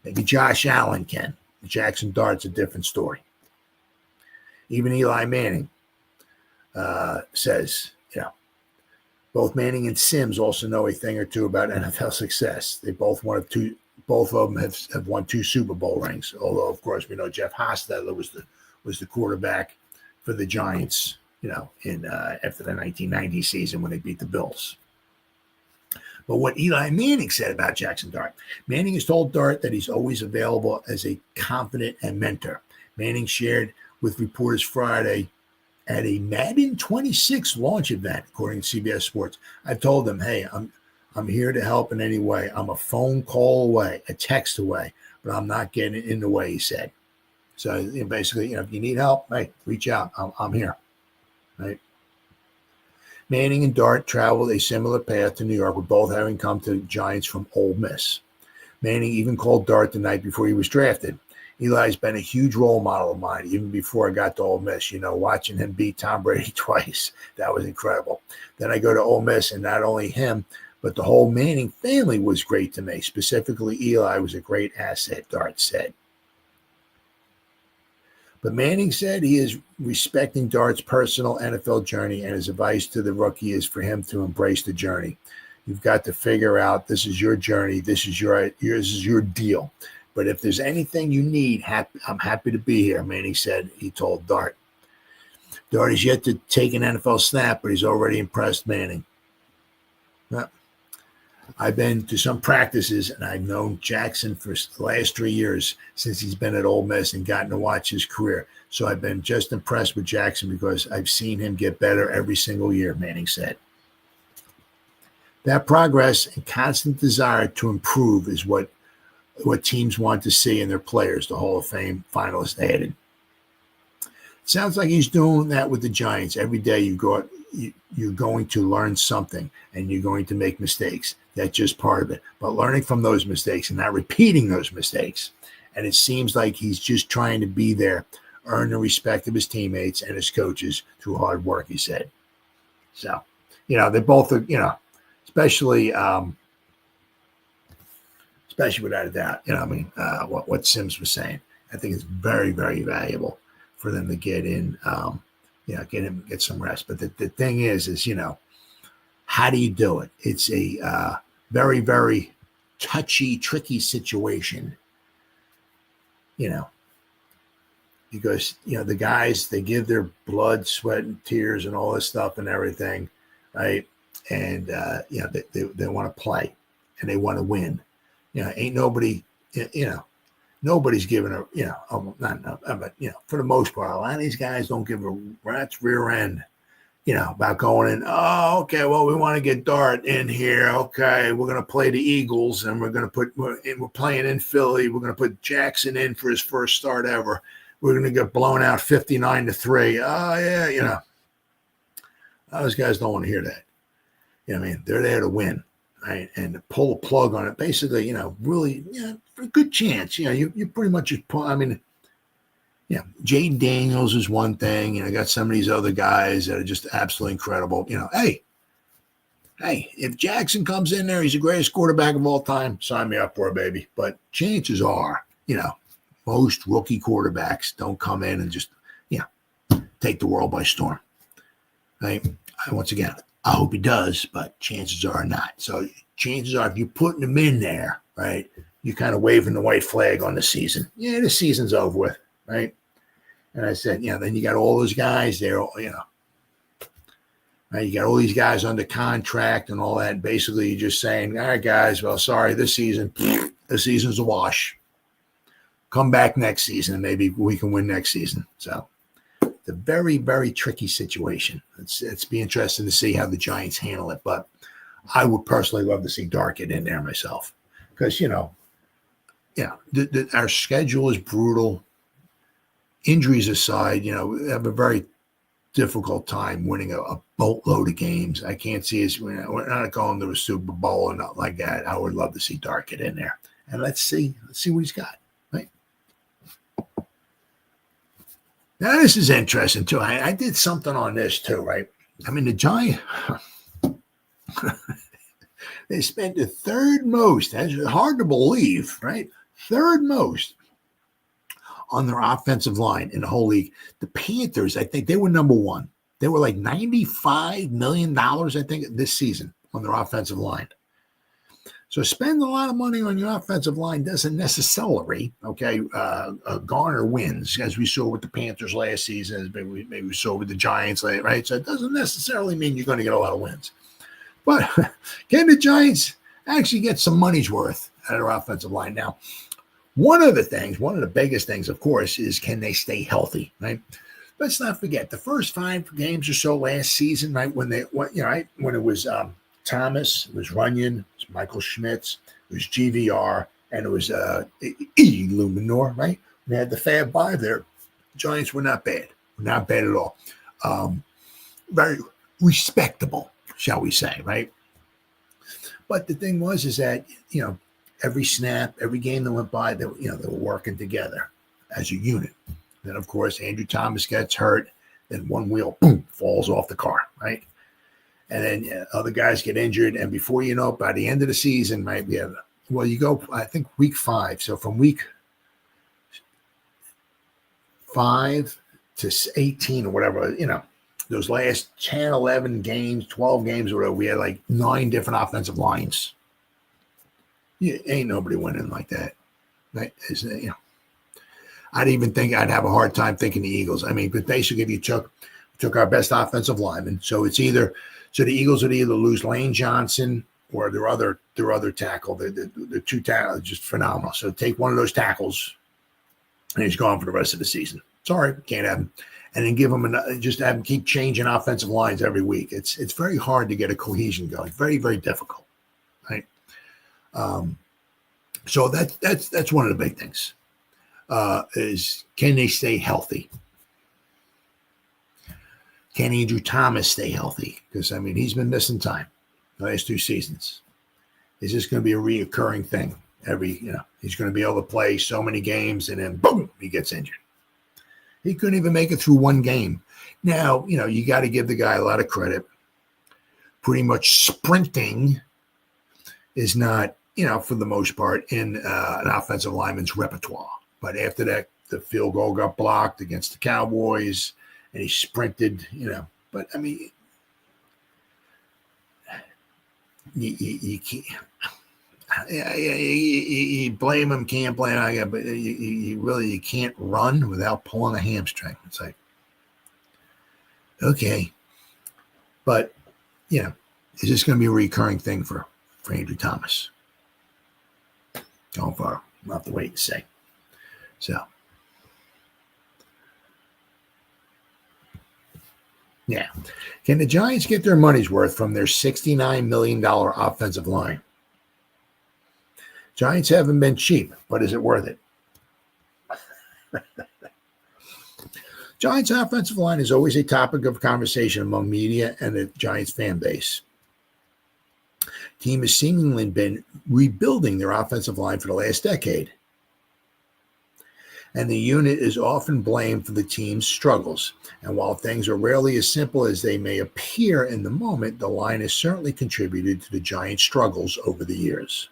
Speaker 2: Maybe Josh Allen can. Jackson Dart's a different story. Even Eli Manning says, both Manning and Sims also know a thing or two about NFL success. They both of them have won 2 Super Bowl rings. Although, of course, we know Jeff Hostetler was the quarterback for the Giants, in after the 1990 season when they beat the Bills. But what Eli Manning said about Jackson Dart, Manning has told Dart that he's always available as a confidant and mentor. Manning shared with reporters Friday at a Madden 26 launch event, according to CBS Sports. I told them, hey, I'm here to help in any way. I'm a phone call away, a text away, but I'm not getting in the way, he said. So basically, if you need help, hey, reach out. I'm here, right? Manning and Dart traveled a similar path to New York, with both having come to Giants from Ole Miss. Manning even called Dart the night before he was drafted. Eli's been a huge role model of mine, even before I got to Ole Miss. Watching him beat Tom Brady twice, that was incredible. Then I go to Ole Miss, and not only him, but the whole Manning family was great to me. Specifically, Eli was a great asset, Dart said. But Manning said he is respecting Dart's personal NFL journey, and his advice to the rookie is for him to embrace the journey. You've got to figure out this is your journey. This is your deal. But if there's anything you need, I'm happy to be here, Manning said. He told Dart. Dart is yet to take an NFL snap, but he's already impressed Manning. Well, I've been to some practices, and I've known Jackson for the last 3 years since he's been at Ole Miss and gotten to watch his career. So I've been just impressed with Jackson because I've seen him get better every single year, Manning said. That progress and constant desire to improve is what teams want to see in their players, the Hall of Fame finalist added. It sounds like he's doing that with the Giants. Every day you're going to learn something, and you're going to make mistakes. That's just part of it. But learning from those mistakes and not repeating those mistakes. And it seems like he's just trying to be there, earn the respect of his teammates and his coaches through hard work, he said. So, they both are, especially without a doubt, what Sims was saying. I think it's very, very valuable for them to get in, get some rest. But the thing is, how do you do it? It's a very, very touchy, tricky situation, because, the guys, they give their blood, sweat, and tears and all this stuff and everything, right? And, they want to play and they want to win. Ain't nobody, nobody's giving but for the most part, a lot of these guys don't give a rat's rear end, about going in. Oh, okay, well, we want to get Dart in here. Okay, we're going to play the Eagles, and we're playing in Philly. We're going to put Jackson in for his first start ever. We're going to get blown out 59-3. Oh, yeah, those guys don't want to hear that. They're there to win. Right, and to pull a plug on it, basically, really, for a good chance, you pretty much just pull. Jaden Daniels is one thing. I got some of these other guys that are just absolutely incredible. Hey, Hey, if Jackson comes in there, he's the greatest quarterback of all time. Sign me up for it, baby. But chances are, most rookie quarterbacks don't come in and just, take the world by storm. Right? Once again, I hope he does, but chances are not. So chances are, if you're putting him in there, right, you're kind of waving the white flag on the season. Yeah, the season's over with, right? And I said, then you got all those guys there, right? You got all these guys under contract and all that. Basically, you're just saying, all right, guys, well, sorry, the season's a wash. Come back next season, and maybe we can win next season. So it's a very, very tricky situation. It's be interesting to see how the Giants handle it. But I would personally love to see Darkett in there myself because, our schedule is brutal. Injuries aside, we have a very difficult time winning a boatload of games. I can't see us. We're not going to a Super Bowl or nothing like that. I would love to see Darkett in there. And let's see what he's got. Right now, this is interesting too. I did something on this too. Right. I mean, the Giants. They spent the third most. That's hard to believe, right? Third most on their offensive line in the whole league. The Panthers, I think they were number one. They were like $95 million, I think, this season on their offensive line. So spend a lot of money on your offensive line doesn't necessarily, garner wins, as we saw with the Panthers last season, as maybe we saw with the Giants, right? So it doesn't necessarily mean you're going to get a lot of wins. But can the Giants actually get some money's worth out of their offensive line? Now, one of the biggest things, of course, is can they stay healthy, right? Let's not forget the first 5 games or so last season, right? When it was Thomas, it was Runyon, it was Michael Schmitz, it was GVR, and it was Luminor, right? We had the Fab Five there. The Giants were not bad. Not bad at all. Very respectable, shall we say, right? But the thing is that, every snap, every game that went by, they were working together as a unit. Then, of course, Andrew Thomas gets hurt. Then one wheel, boom, falls off the car, right? And then other guys get injured. And before you know it, by the end of the season, right, you go, I think, week 5. So from week 5 to 18 or whatever, those last 10, 11 games, 12 games or whatever, we had like 9 different offensive lines. Ain't nobody winning like that. Right? I'd even think I'd have a hard time thinking the Eagles. I mean, but basically, if you took our best offensive lineman, so the Eagles would either lose Lane Johnson or their other tackle. The 2 tackles just phenomenal. So take one of those tackles, and he's gone for the rest of the season. Sorry, can't have him. And then have him keep changing offensive lines every week. It's very hard to get a cohesion going. Very, very difficult, right? So that's one of the big things. Is can they stay healthy? Can Andrew Thomas stay healthy? Because he's been missing time the last 2 seasons. Is this going to be a reoccurring thing? He's going to be able to play so many games and then boom, he gets injured. He couldn't even make it through 1 game. Now, you got to give the guy a lot of credit. Pretty much sprinting is not, for the most part, in an offensive lineman's repertoire. But after that, the field goal got blocked against the Cowboys, and he sprinted, But, you can't. You blame him, can't blame him, but you can't run without pulling a hamstring. It's like, okay. But, is this going to be a recurring thing for Andrew Thomas? Going far. We'll have to wait and see. So, yeah. Can the Giants get their money's worth from their $69 million offensive line? Giants haven't been cheap, but is it worth it? Giants offensive line is always a topic of conversation among media and the Giants fan base. Team has seemingly been rebuilding their offensive line for the last decade. and the unit is often blamed for the team's struggles. And while things are rarely as simple as they may appear in the moment, the line has certainly contributed to the Giants' struggles over the years.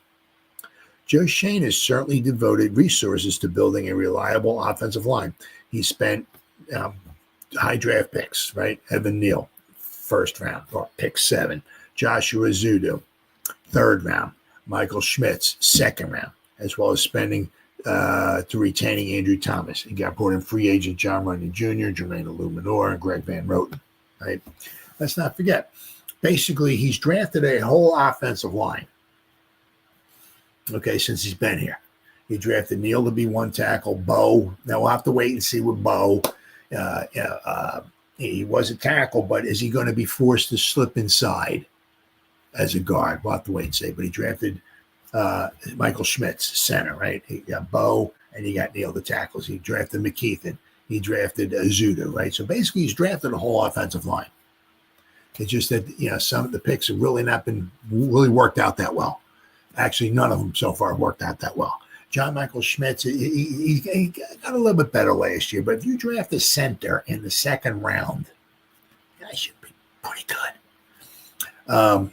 Speaker 2: Joe Schoen has certainly devoted resources to building a reliable offensive line. He spent high draft picks, right? Evan Neal, first round, or pick 7. Joshua Zudo, third round. Michael Schmitz, second round, as well as spending to retaining Andrew Thomas. He got brought in free agent John Runyon Jr., Jermaine Illuminor, and Greg Van Roten, right? Let's not forget. Basically, he's drafted a whole offensive line, okay, since he's been here. He drafted Neal to be one tackle, Bo. Now, we'll have to wait and see with Bo. He was a tackle, but is he going to be forced to slip inside as a guard? We'll have to wait and see. But he drafted Michael Schmitz, center, right? He got Bo, and he got Neal, the tackles. He drafted McKeithen. He drafted Zudo, right? So basically, he's drafted a whole offensive line. It's just that, some of the picks have really not been really worked out that well. Actually, none of them so far worked out that well. John Michael Schmitz, he got a little bit better last year, but if you draft a center in the second round, that should be pretty good.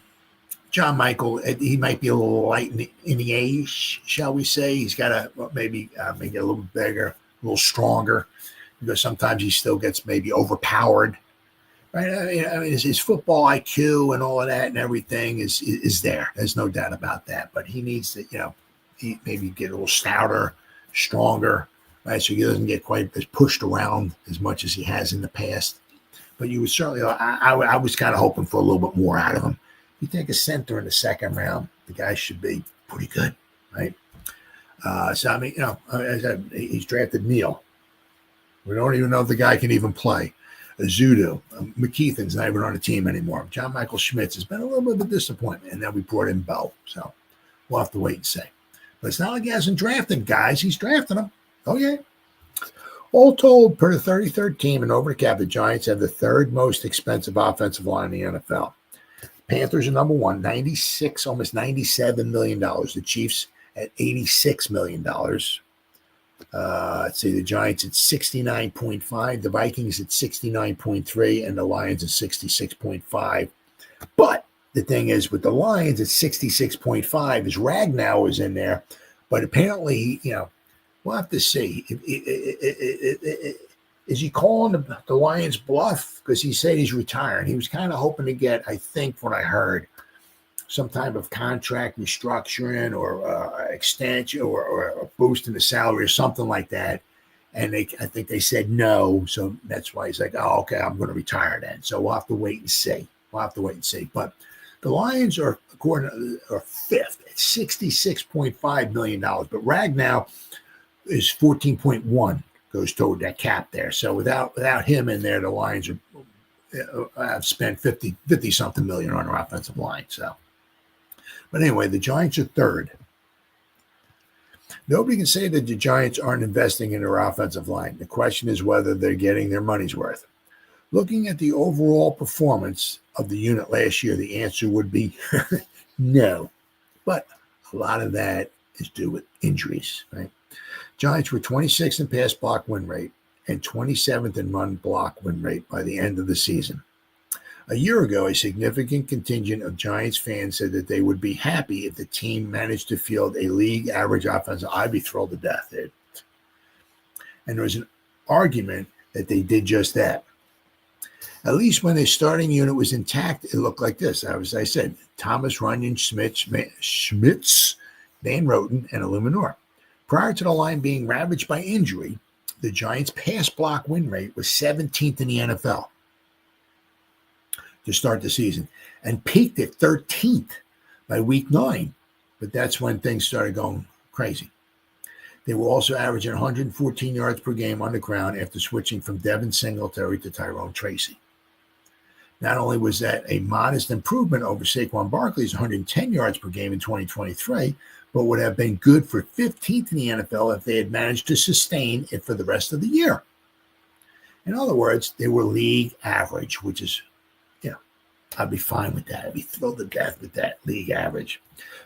Speaker 2: John Michael, he might be a little light in the age, shall we say. He's got to maybe make it a little bigger, a little stronger, because sometimes he still gets maybe overpowered. Right? I mean, his football IQ and all of that and everything is there. There's no doubt about that. But he needs to, he maybe get a little stouter, stronger, right? So he doesn't get quite as pushed around as much as he has in the past. But you would certainly, I was kind of hoping for a little bit more out of him. You take a center in the second round, the guy should be pretty good, right? So, I mean, as I said, he's drafted Neal. We don't even know if the guy can even play. Zudo, McKeithen's not even on the team anymore. John Michael Schmitz has been a little bit of a disappointment, and then we brought in Bo. So we'll have to wait and see. But it's not like he hasn't drafted guys. He's drafting them. Oh, yeah. All told, per the 33rd team and over the cap, the Giants have the third most expensive offensive line in the NFL. Panthers are number one, almost $97 million. The Chiefs at $86 million. Let's see, the Giants at 69.5, the Vikings at 69.3, and the Lions at 66.5. But the thing is, with the Lions at 66.5, is Ragnow is in there, but apparently, we'll have to see. Is he calling the Lions bluff? Because he said he's retiring. He was kind of hoping to get, I think, what I heard, some type of contract restructuring or extension or a boost in the salary or something like that. And I think they said no. So that's why he's like, oh, okay, I'm going to retire then. So we'll have to wait and see. But the Lions are fifth at $66.5 million. But Ragnow is 14.1, goes toward that cap there. So without him in there, the Lions have spent 50 something million on their offensive line. So. But anyway, the Giants are third. Nobody can say that the Giants aren't investing in their offensive line. The question is whether they're getting their money's worth. Looking at the overall performance of the unit last year, the answer would be no. But a lot of that is due with injuries, right? Giants were 26th in pass block win rate and 27th in run block win rate by the end of the season. A year ago, a significant contingent of Giants fans said that they would be happy if the team managed to field a league average offense. I'd be thrilled to death, dude. And there was an argument that they did just that. At least when their starting unit was intact, it looked like this. As I said, Thomas, Runyon, Schmitz, Van Roten, and Illuminor. Prior to the line being ravaged by injury, the Giants' pass block win rate was 17th in the NFL to start the season and peaked at 13th by week 9. But that's when things started going crazy. They were also averaging 114 yards per game on the ground after switching from Devin Singletary to Tyrone Tracy. Not only was that a modest improvement over Saquon Barkley's 110 yards per game in 2023, but would have been good for 15th in the NFL if they had managed to sustain it for the rest of the year. In other words, they were league average, which is, I'd be fine with that. I'd be thrilled to death with that league average.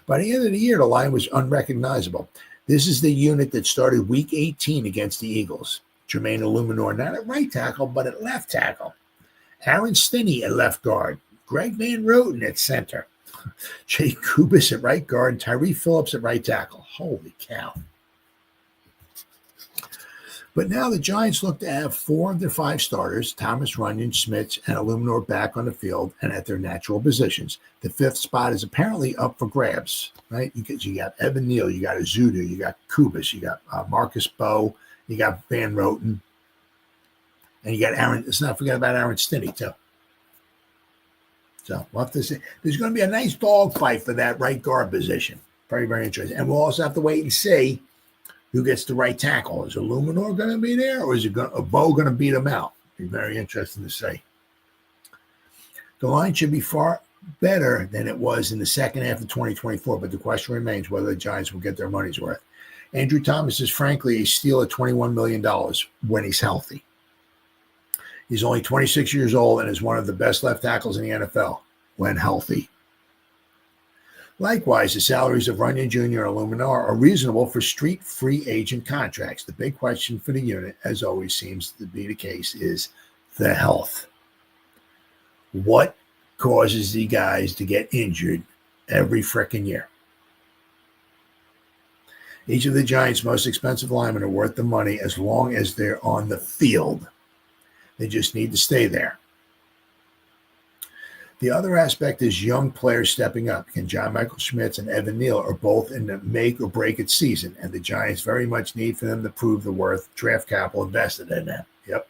Speaker 2: By the end of the year, the line was unrecognizable. This is the unit that started week 18 against the Eagles. Jermaine Illuminor, not at right tackle, but at left tackle. Aaron Stinney at left guard. Greg Van Roten at center. Jay Kubis at right guard. And Tyree Phillips at right tackle. Holy cow. But now the Giants look to have 4 of their 5 starters, Thomas Runyon, Smits, and Illuminor, back on the field and at their natural positions. The 5th spot is apparently up for grabs, right? You got Evan Neal, you got Azudu, you got Kubis, you got Marcus Bowe, you got Van Roten, and you got Aaron. Let's not forget about Aaron Stinney, too. So we'll have to see. There's going to be a nice dogfight for that right guard position. Very, very interesting. And we'll also have to wait and see who gets the right tackle. Is Illuminor going to be there, or is Bowe going to beat him out? Be very interesting to see. The line should be far better than it was in the second half of 2024, but the question remains whether the Giants will get their money's worth. Andrew Thomas is frankly a steal at $21 million when he's healthy. He's only 26 years old and is one of the best left tackles in the NFL when healthy. Likewise, the salaries of Runyon Jr. and Illuminor are reasonable for street free agent contracts. The big question for the unit, as always seems to be the case, is the health. What causes the guys to get injured every frickin' year? Each of the Giants' most expensive linemen are worth the money as long as they're on the field. They just need to stay there. The other aspect is young players stepping up. Can John Michael Schmitz and Evan Neal are both in the make or break it season, and the Giants very much need for them to prove the worth draft capital invested in them. Yep.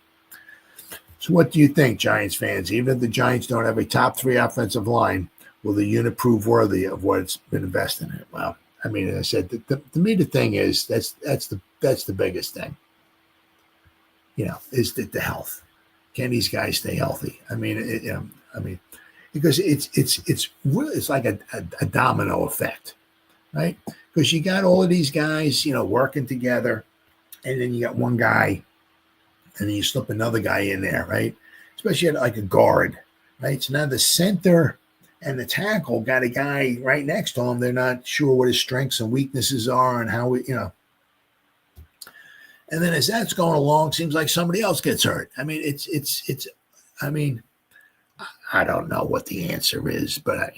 Speaker 2: So what do you think, Giants fans? Even if the Giants don't have a top 3 offensive line, will the unit prove worthy of what it's been invested in? Well, I mean, as I said, to me, the thing is that's the biggest thing. You know, is the health. Can these guys stay healthy? I mean, because it's really, it's like a domino effect, right? Because you got all of these guys, working together, and then you got one guy, and then you slip another guy in there, right? Especially at like a guard, right? So now the center and the tackle got a guy right next to him. They're not sure what his strengths and weaknesses are and how And then as that's going along, seems like somebody else gets hurt. I mean, I don't know what the answer is, but I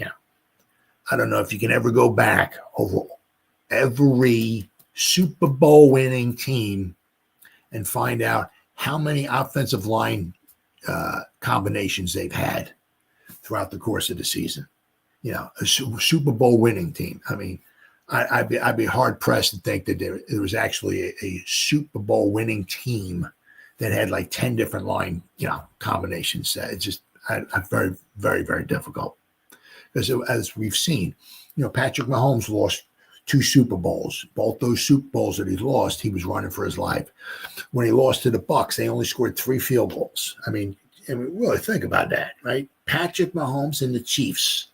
Speaker 2: don't know if you can ever go back over every Super Bowl winning team and find out how many offensive line combinations they've had throughout the course of the season. A Super Bowl winning team. I mean, I'd be hard pressed to think that there was actually a Super Bowl winning team that had like 10 different line, combinations. It's just very, very, very difficult. Because as we've seen, Patrick Mahomes lost 2 Super Bowls. Both those Super Bowls that he lost, he was running for his life. When he lost to the Bucs, they only scored 3 field goals. I mean, really think about that, right? Patrick Mahomes and the Chiefs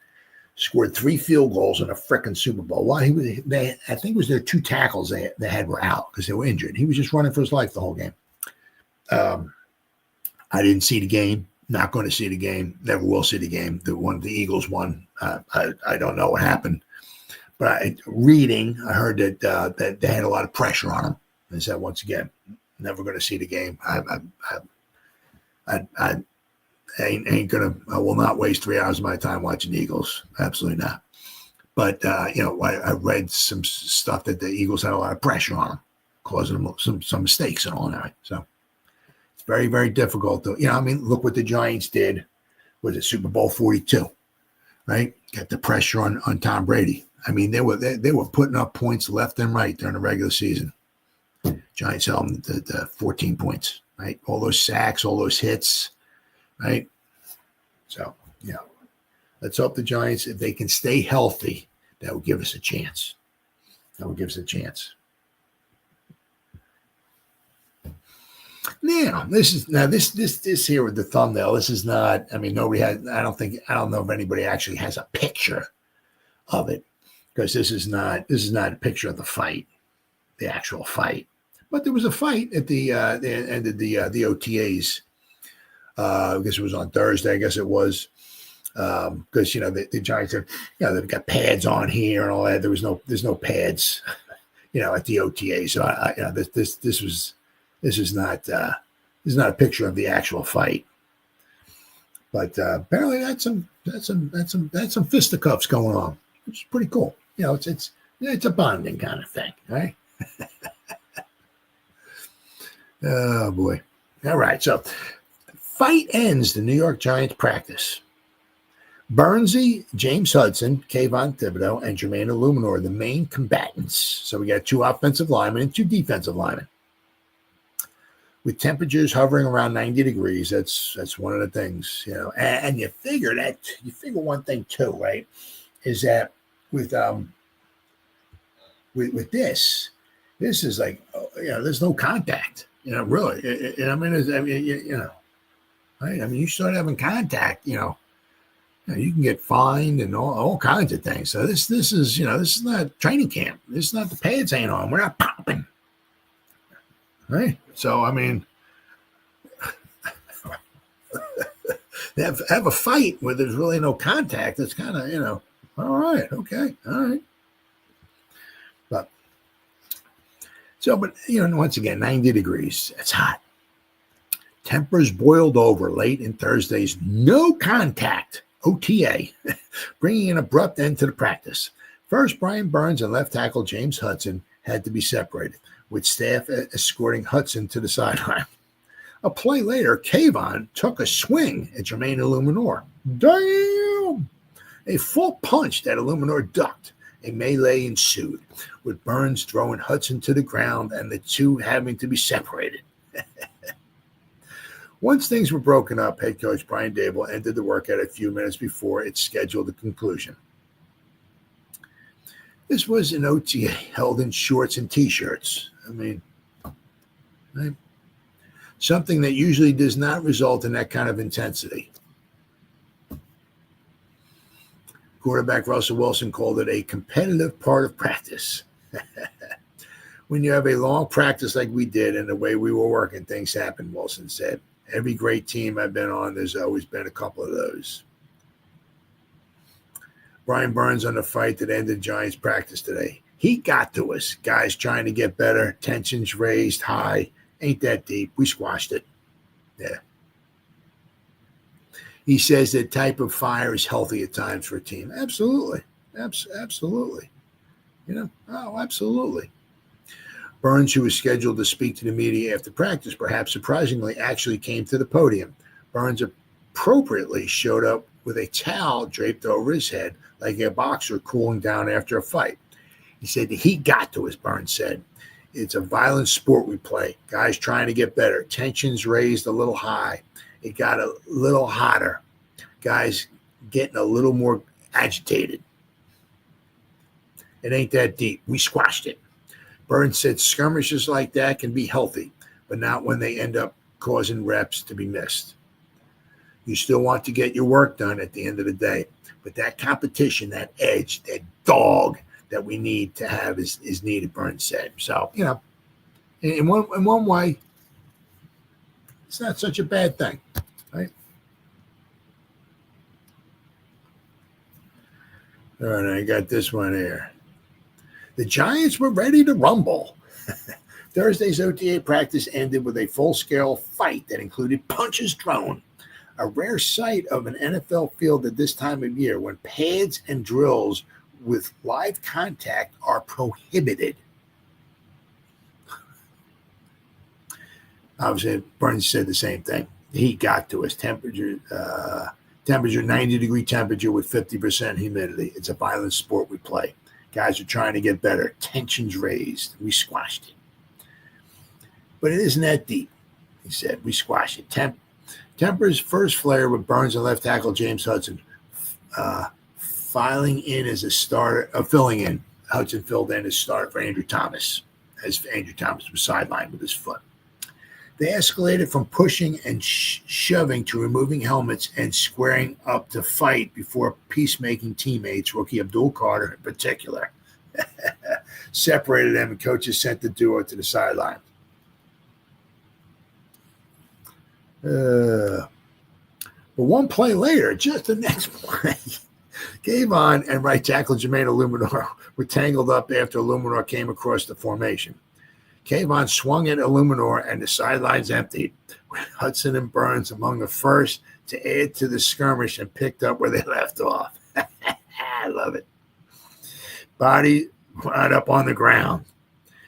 Speaker 2: scored 3 field goals in a frickin' Super Bowl. Well, I think it was their 2 tackles they had were out because they were injured. He was just running for his life the whole game. I didn't see the game. Not going to see the game. Never will see the game. The Eagles won. I don't know what happened, but I heard that they had a lot of pressure on them. I said once again, never going to see the game. I will not waste 3 hours of my time watching the Eagles. Absolutely not. But I read some stuff that the Eagles had a lot of pressure on them, causing them some mistakes and all that. So it's very, very difficult to, look what the Giants did with the Super Bowl 42, right? Got the pressure on Tom Brady. I mean, they were putting up points left and right during the regular season. Giants held them to 14 points, right? All those sacks, all those hits, right? So, let's hope the Giants, if they can stay healthy, that will give us a chance. Now, this here with the thumbnail. This is not. I mean, nobody had. I don't know if anybody actually has a picture of it, because this is not a picture of the fight, the actual fight. But there was a fight at the end of the OTAs. I guess it was on Thursday. I guess it was because the Giants have they've got pads on here and all that. There's no pads. at the OTA. So this is not a picture of the actual fight. But apparently that's some fisticuffs going on, which is pretty cool. It's a bonding kind of thing, right? Oh boy. All right. So fight ends the New York Giants practice. Burnsy, James Hudson, Kayvon Thibodeaux, and Jermaine Illuminor are the main combatants. So we got 2 offensive linemen and 2 defensive linemen. With temperatures hovering around 90 degrees, that's one of the things, And you figure one thing too, right? Is that with this is like, there's no contact, really. Right? I mean, you start having contact, you can get fined and all kinds of things. So this is not training camp. This is not the pads ain't on. We're not popping. Right? So, I mean, have a fight where there's really no contact. It's kind of, all right, okay, all right. But once again, 90 degrees. It's hot. Tempers boiled over late in Thursday's no contact OTA, bringing an abrupt end to the practice. First, Brian Burns and left tackle James Hudson had to be separated, with staff escorting Hudson to the sideline. A play later, Kayvon took a swing at Jermaine Illuminor. Damn! A full punch that Illuminor ducked. A melee ensued, with Burns throwing Hudson to the ground and the two having to be separated. Once things were broken up, head coach Brian Daboll ended the workout a few minutes before its scheduled conclusion. This was an OTA held in shorts and T-shirts. I mean, right? Something that usually does not result in that kind of intensity. Quarterback Russell Wilson called it a competitive part of practice. When you have a long practice like we did and the way we were working, things happen, Wilson said. Every great team I've been on, there's always been a couple of those. Brian Burns on the fight that ended Giants practice today. He got to us. Guys trying to get better. Tensions raised high. Ain't that deep. We squashed it. Yeah. He says that type of fire is healthy at times for a team. Absolutely. Absolutely. Absolutely. Burns, who was scheduled to speak to the media after practice, perhaps surprisingly, actually came to the podium. Burns appropriately showed up with a towel draped over his head like a boxer cooling down after a fight. He said the heat got to us, Burns said. It's a violent sport we play. Guys trying to get better. Tensions raised a little high. It got a little hotter. Guys getting a little more agitated. It ain't that deep. We squashed it. Burns said skirmishes like that can be healthy, but not when they end up causing reps to be missed. You still want to get your work done at the end of the day, but that competition, that edge, that dog that we need to have is needed, Burns said. So, in one way, it's not such a bad thing, right? All right, I got this one here. The Giants were ready to rumble. Thursday's OTA practice ended with a full-scale fight that included punches thrown, a rare sight of an NFL field at this time of year when pads and drills with live contact are prohibited. Obviously, Burns said the same thing. The heat got to us. Temperature, 90-degree temperature with 50% humidity. It's a violent sport we play. Guys are trying to get better. Tensions raised. We squashed it. But it isn't that deep, he said. We squashed it. Temper's first flare with Burns and left tackle James Hudson filling in as a starter, filling in. Hudson filled in as starter for Andrew Thomas, as Andrew Thomas was sidelined with his foot. They escalated from pushing and shoving to removing helmets and squaring up to fight before peacemaking teammates, rookie Abdul Carter in particular, separated them and coaches sent the duo to the sideline. But one play later, just the next play, Kayvon and right tackle Jermaine Illuminor were tangled up after Illuminor came across the formation. Kayvon swung at Illuminor and the sidelines emptied, with Hudson and Burns among the first to add to the skirmish and picked up where they left off. I love it. Body right up on the ground.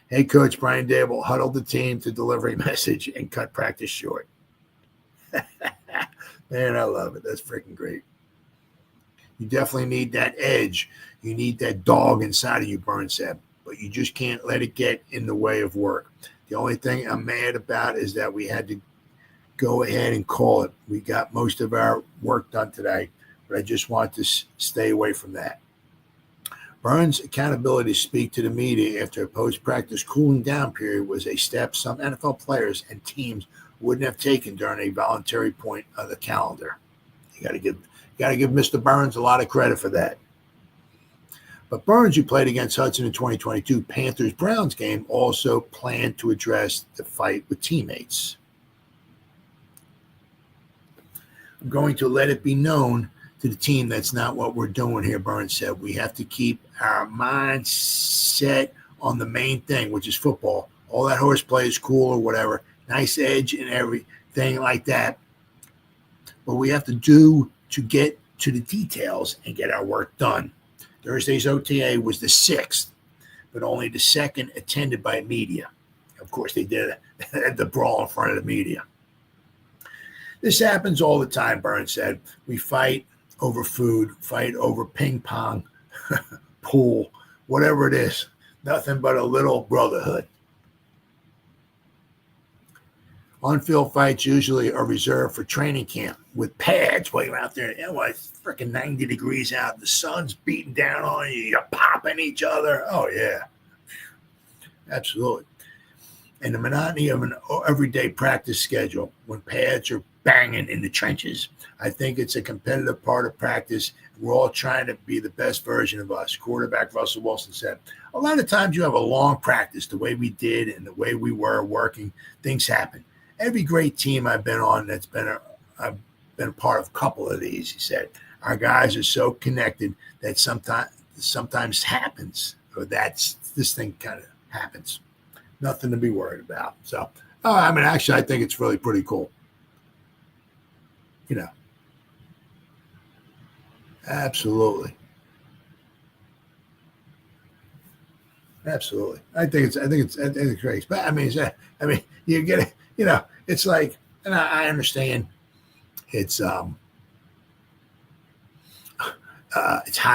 Speaker 2: Head coach Brian Dable huddled the team to deliver a message and cut practice short. Man, I love it. That's freaking great. You definitely need that edge. You need that dog inside of you, Burns said, but you just can't let it get in the way of work. The only thing I'm mad about is that we had to go ahead and call it. We got most of our work done today, but I just want to stay away from that. Burns' accountability to speak to the media after a post-practice cooling down period was a step some NFL players and teams wouldn't have taken during a voluntary point of the calendar. You got to give Mr. Burns a lot of credit for that. But Burns, who played against Hudson in 2022 Panthers-Browns game, also planned to address the fight with teammates. I'm going to let it be known to the team that's not what we're doing here, Burns said. We have to keep our mind set on the main thing, which is football. All that horseplay is cool or whatever. Nice edge and everything like that. But we have to get to the details and get our work done. Thursday's OTA was the 6th, but only the 2nd attended by media. Of course, they did the brawl in front of the media. This happens all the time, Burns said. We fight over food, fight over ping pong, pool, whatever it is. Nothing but a little brotherhood. On-field fights usually are reserved for training camp with pads while you're out there. It's freaking 90 degrees out. The sun's beating down on you. You're popping each other. Oh, yeah. Absolutely. And the monotony of an everyday practice schedule when pads are banging in the trenches. I think it's a competitive part of practice. We're all trying to be the best version of us. Quarterback Russell Wilson said, a lot of times you have a long practice, the way we did and the way we were working, things happen. Every great team I've been on I've been a part of a couple of these, he said. Our guys are so connected that sometimes happens, or this thing kind of happens. Nothing to be worried about. So, actually, I think it's really pretty cool. Absolutely. Absolutely. I think it's great. But you get it, it's like, and I understand it's hot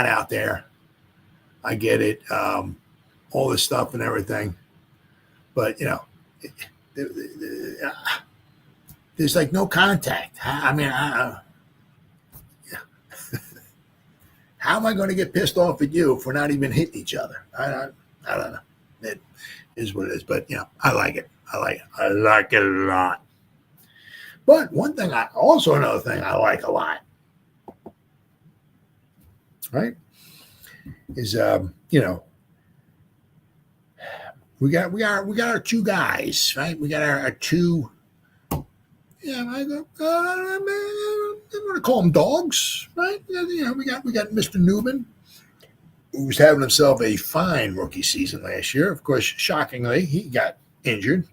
Speaker 2: out there. I get it. All this stuff and everything. But, there's like no contact. How am I going to get pissed off at you if we're not even hitting each other? I don't know. It is what it is. But, I like it. I like it a lot. But another thing I like a lot, right, is, we got our two guys, right? We got our two, I'm going to call them dogs, right? We got Mr. Newman, who was having himself a fine rookie season last year. Of course, shockingly, he got injured.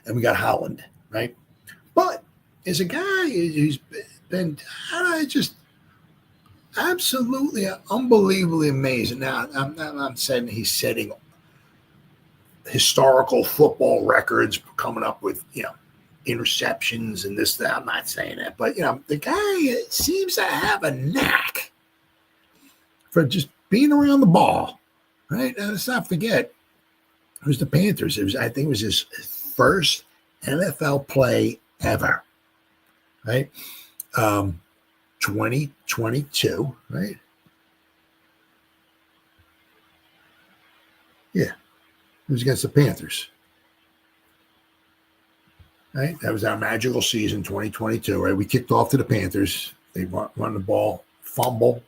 Speaker 2: And we got Holland, right? But as a guy who's been just absolutely unbelievably amazing. Now, I'm not saying he's setting historical football records, coming up with, interceptions and this, that. I'm not saying that. But, the guy seems to have a knack for just being around the ball, right? And let's not forget, it was the Panthers. I think it was his first NFL play ever, right? 2022, right? Yeah, it was against the Panthers, right? That was our magical season, 2022, right? We kicked off to the Panthers. They run the ball, fumble.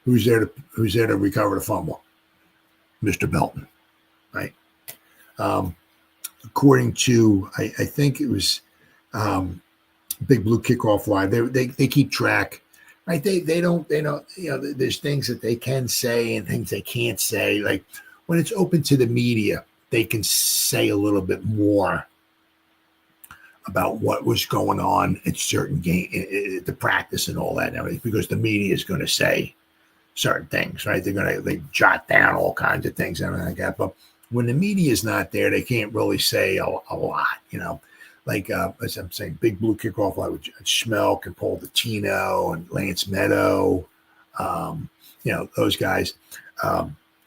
Speaker 2: Who's there to recover the fumble? Mr. Belton, right? According to, I think it was Big Blue Kickoff Live, they keep track. right? They don't, there's things that they can say and things they can't say. Like when it's open to the media, they can say a little bit more about what was going on at certain game, the practice and all that and everything, because the media is going to say certain things, right? They jot down all kinds of things and everything like that. But when the media is not there, they can't really say a lot, Like as I'm saying, Big Blue Kickoff, like with Schmelk and Paul Dottino and Lance Meadow, those guys.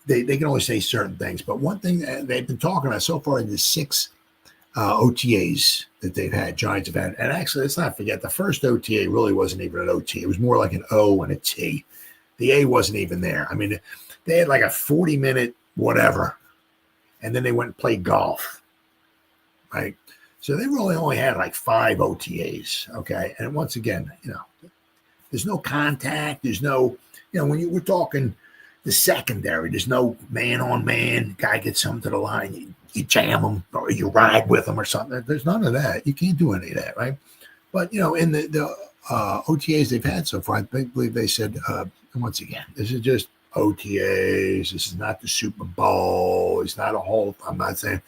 Speaker 2: They can only say certain things. But one thing that they've been talking about so far in the 6 OTAs that they've had, Giants have had, and actually, let's not forget, the first OTA really wasn't even an OTA. It was more like an O and a T. The A wasn't even there. I mean, they had like a 40-minute whatever, and then they went and played golf, right? So they really only had like 5 OTAs, okay? And once again, there's no contact. There's no, when we're talking the secondary, there's no man-on-man. Guy gets something to the line, you jam them or you ride with them or something. There's none of that. You can't do any of that, right? But, in the OTAs they've had so far, I believe they said, once again, this is just OTAs. This is not the Super Bowl. It's not a whole, I'm not saying,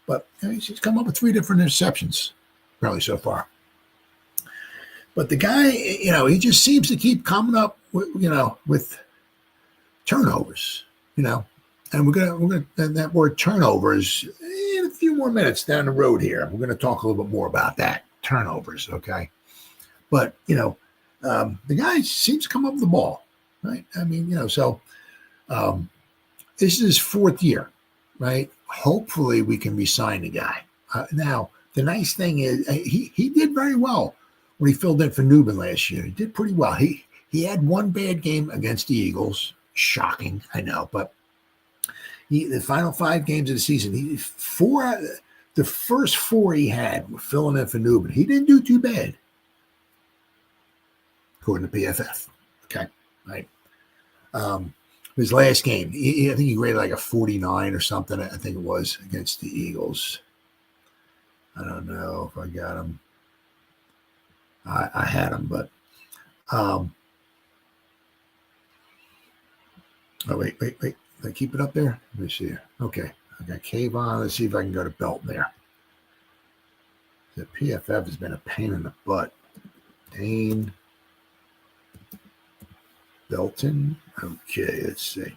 Speaker 2: but he's come up with 3 different interceptions, apparently so far. But the guy, he just seems to keep coming up with turnovers, and we're gonna and that word turnovers in a few more minutes down the road here. We're gonna talk a little bit more about that turnovers, okay? But the guy seems to come up with the ball, right? I mean, so this is his 4th year, right? Hopefully we can re-sign the guy. Now the nice thing is he did very well when he filled in for Newman last year. He did pretty well. He had 1 bad game against the Eagles. Shocking, I know, but the final 5 games of the season, the first 4 he had were filling in for Newman. He didn't do too bad, according to PFF. Okay, right. His last game, I think he graded like a 49 or something. I think it was against the Eagles. I don't know if I got him. I had him, but. Oh, wait. Did I keep it up there? Let me see. Okay. I got Kayvon. Let's see if I can go to Belton there. The PFF has been a pain in the butt. Dane Belton. Okay, let's see.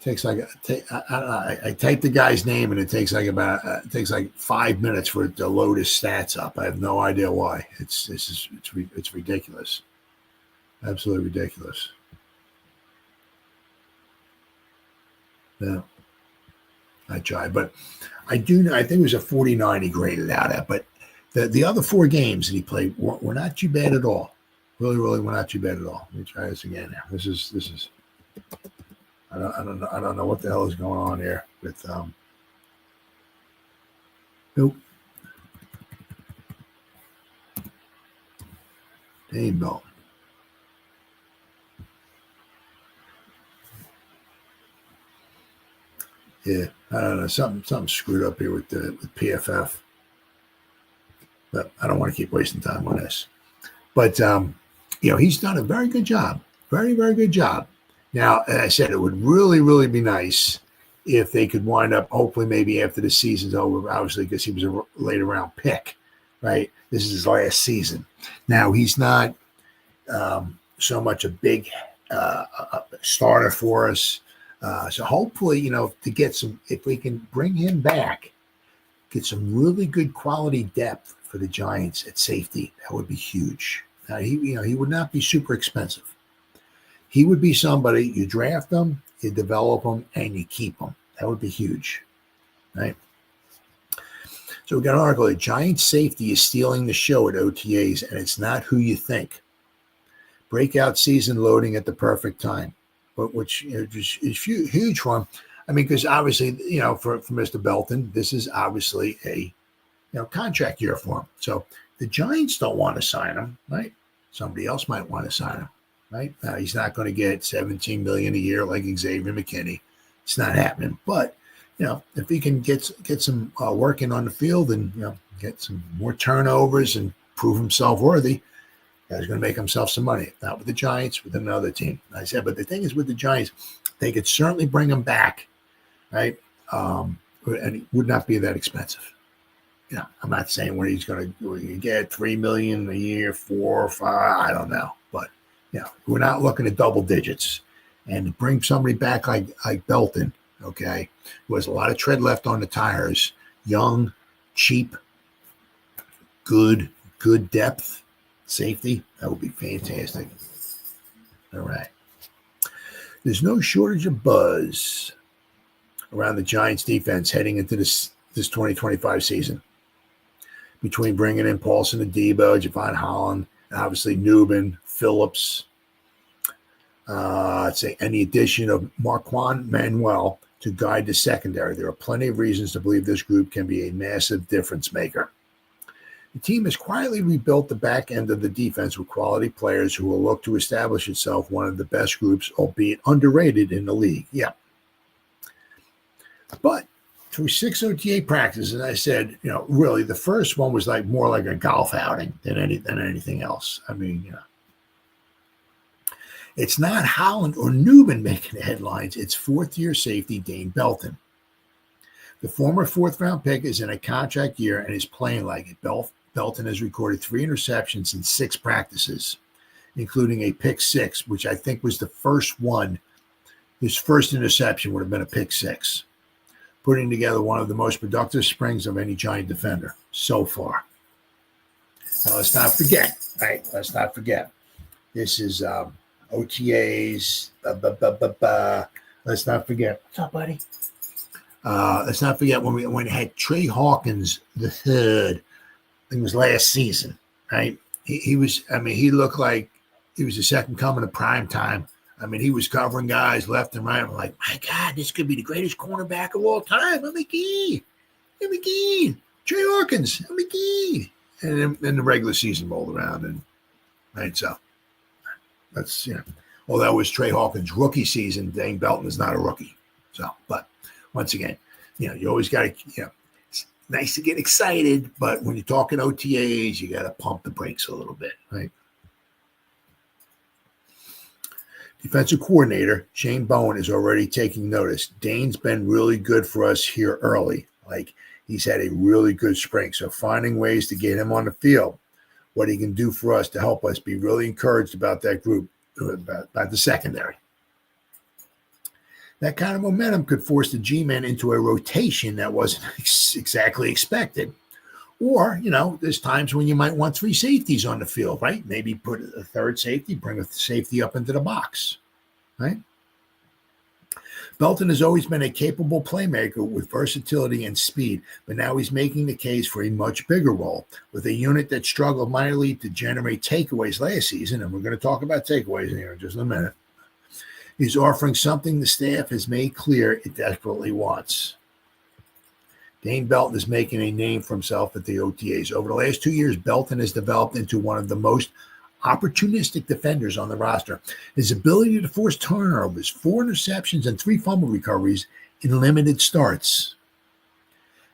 Speaker 2: Takes like I type the guy's name and it takes like 5 minutes for it to load his stats up. I have no idea why. It's ridiculous. Absolutely ridiculous. No, I tried, but I do know. I think it was a 49 he graded out at. But the other 4 games that he played were not too bad at all. Really, were not too bad at all. Let me try this again now. This is. I don't know what the hell is going on here with Nope. Dane Belton. Yeah, I don't know. Something screwed up here with PFF. But I don't want to keep wasting time on this. But he's done a very good job. Very, very good job. Now, as I said, it would really, really be nice if they could wind up, hopefully maybe after the season's over, obviously, because he was a later round pick, right? This is his last season. Now, he's not so much a big starter for us. So hopefully, to get some, if we can bring him back, get some really good quality depth for the Giants at safety, that would be huge. Now, he would not be super expensive. He would be somebody, you draft him, you develop him, and you keep him. That would be huge, right? So we got an article, Giants safety is stealing the show at OTAs, and it's not who you think. Breakout season loading at the perfect time, which is huge for him. I mean, because obviously, for Mr. Belton, this is obviously a contract year for him. So the Giants don't want to sign him, right? Somebody else might want to sign him, right? He's not going to get $17 million a year like Xavier McKinney. It's not happening. But if he can get some working on the field and get some more turnovers and prove himself worthy, He's going to make himself some money. Not with the Giants, with another team. I said, but the thing is with the Giants, they could certainly bring him back, right? And it would not be that expensive. I'm not saying what he's going to get $3 million a year, 4 or 5. I don't know, but we're not looking at double digits. And to bring somebody back like Belton, okay, who has a lot of tread left on the tires, young, cheap, good depth, safety, that would be fantastic. All right. There's no shortage of buzz around the Giants defense heading into this 2025 season. Between bringing in Paulson and Debo, Javon Holland, and obviously Newman, Phillips, and the addition of Marquand Manuel to guide the secondary. There are plenty of reasons to believe this group can be a massive difference maker. The team has quietly rebuilt the back end of the defense with quality players who will look to establish itself one of the best groups, albeit underrated in the league. Yeah. But through 6 OTA practices, I said, really, the first one was more like a golf outing than anything else. I mean, it's not Holland or Newman making the headlines. It's fourth-year safety Dane Belton. The former fourth-round pick is in a contract year and is playing like it. Belton has recorded 3 interceptions in 6 practices, including a pick 6, which I think was the first one. His first interception would have been a pick 6. Putting together one of the most productive springs of any Giant defender so far. Now, let's not forget, right? Let's not forget. This is OTAs. Let's not forget. What's up, buddy? Let's not forget when we had Trey Hawkins the third. I think it was last season, right? He looked like he was the second coming of prime time. I mean, he was covering guys left and right. I'm like, my God, this could be the greatest cornerback of all time. McGee. Trey Hawkins, McGee. And then the regular season rolled around. And right, so that's, although it was Trey Hawkins' rookie season, Dane Belton is not a rookie. So, but once again, you always got to, it's nice to get excited, but when you're talking OTAs, you got to pump the brakes a little bit, right? Defensive coordinator Shane Bowen is already taking notice. Dane's been really good for us here early. Like, he's had a really good spring. So finding ways to get him on the field, what he can do for us to help us, be really encouraged about that group, about the secondary. That kind of momentum could force the G-men into a rotation that wasn't exactly expected. Or, there's times when you might want 3 safeties on the field, right? Maybe put a third safety, bring a safety up into the box, right? Belton has always been a capable playmaker with versatility and speed, but now he's making the case for a much bigger role. With a unit that struggled mightily to generate takeaways last season, and we're going to talk about takeaways here in just a minute, he's offering something the staff has made clear it desperately wants. Dane Belton is making a name for himself at the OTAs. Over the last 2 years, Belton has developed into one of the most opportunistic defenders on the roster. His ability to force turnovers, 4 interceptions, and 3 fumble recoveries in limited starts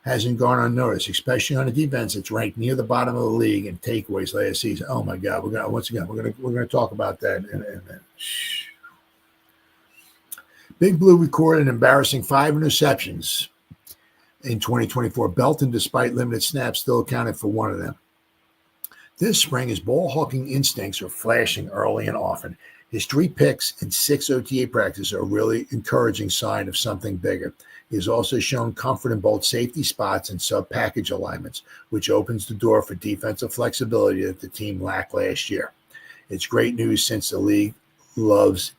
Speaker 2: hasn't gone unnoticed, especially on a defense that's ranked near the bottom of the league in takeaways last season. Oh my God, we're gonna talk about that in a minute. Big Blue recorded an embarrassing 5 interceptions in 2024. Belton, despite limited snaps, still accounted for 1 of them. This spring, his ball-hawking instincts are flashing early and often. His 3 picks and 6 OTA practices are a really encouraging sign of something bigger. He has also shown comfort in both safety spots and sub-package alignments, which opens the door for defensive flexibility that the team lacked last year. It's great news since the league loves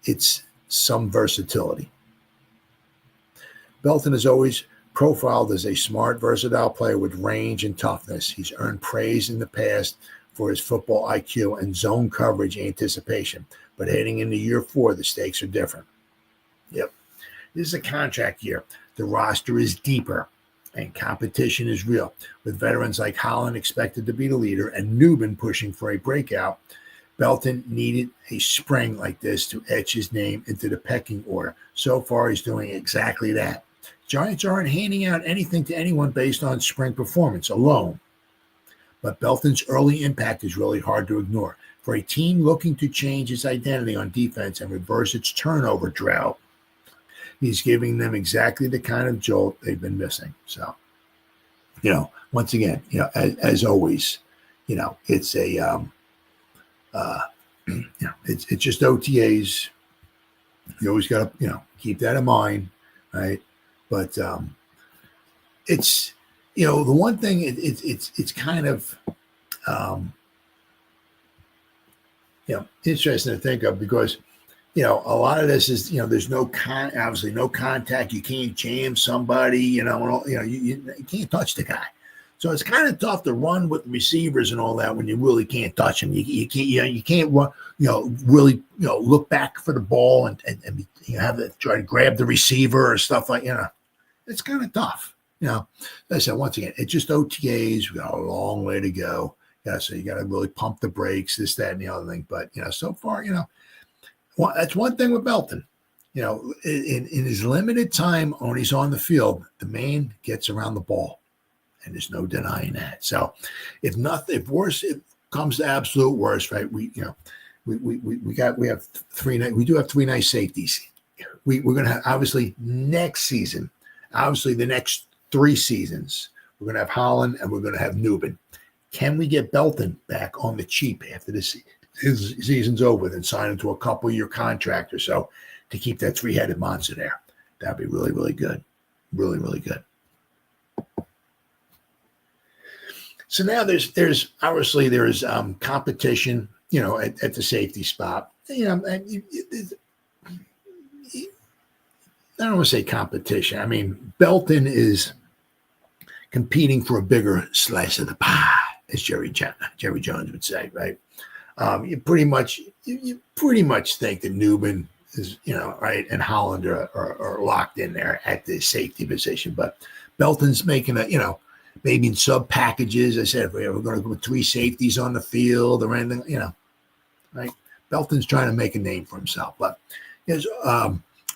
Speaker 2: its some versatility. Belton is always profiled as a smart, versatile player with range and toughness. He's earned praise in the past for his football IQ and zone coverage anticipation. But heading into year 4, the stakes are different. Yep. This is a contract year. The roster is deeper and competition is real. With veterans like Holland expected to be the leader and Newman pushing for a breakout, Belton needed a spring like this to etch his name into the pecking order. So far, he's doing exactly that. Giants aren't handing out anything to anyone based on spring performance alone, but Belton's early impact is really hard to ignore. For a team looking to change its identity on defense and reverse its turnover drought, he's giving them exactly the kind of jolt they've been missing. So, once again, as always, it's a, it's just OTAs. You always got to, keep that in mind, right? But it's, the one thing it's kind of, interesting to think of because, a lot of this is, there's obviously no contact. You can't jam somebody, you can't touch the guy. So it's kind of tough to run with receivers and all that when you really can't touch them. You can't run, really, look back for the ball and have to try to grab the receiver or stuff like, it's kind of tough. As I said, once again, it's just OTAs. We got a long way to go. So you got to really pump the brakes, this, that, and the other thing. But, so far, that's one thing with Belton. In his limited time when he's on the field, the man gets around the ball. And there's no denying that. So if worse, it comes to absolute worst, right? We have three nice safeties. We're going to have, obviously, next season, the next 3 seasons, we're going to have Holland and we're going to have Newman. Can we get Belton back on the cheap after his season's over and sign him to a couple-year contract or so to keep that 3-headed monster there? That'd be really, really good. Really, really good. So now there's obviously competition, at the safety spot. I don't want to say competition. I mean, Belton is competing for a bigger slice of the pie, as Jerry Jones would say, right? You pretty much think that Newman is, right, and Holland are locked in there at the safety position, but Belton's making maybe in sub packages. I said, if we're going to go with 3 safeties on the field or anything, right? Belton's trying to make a name for himself. But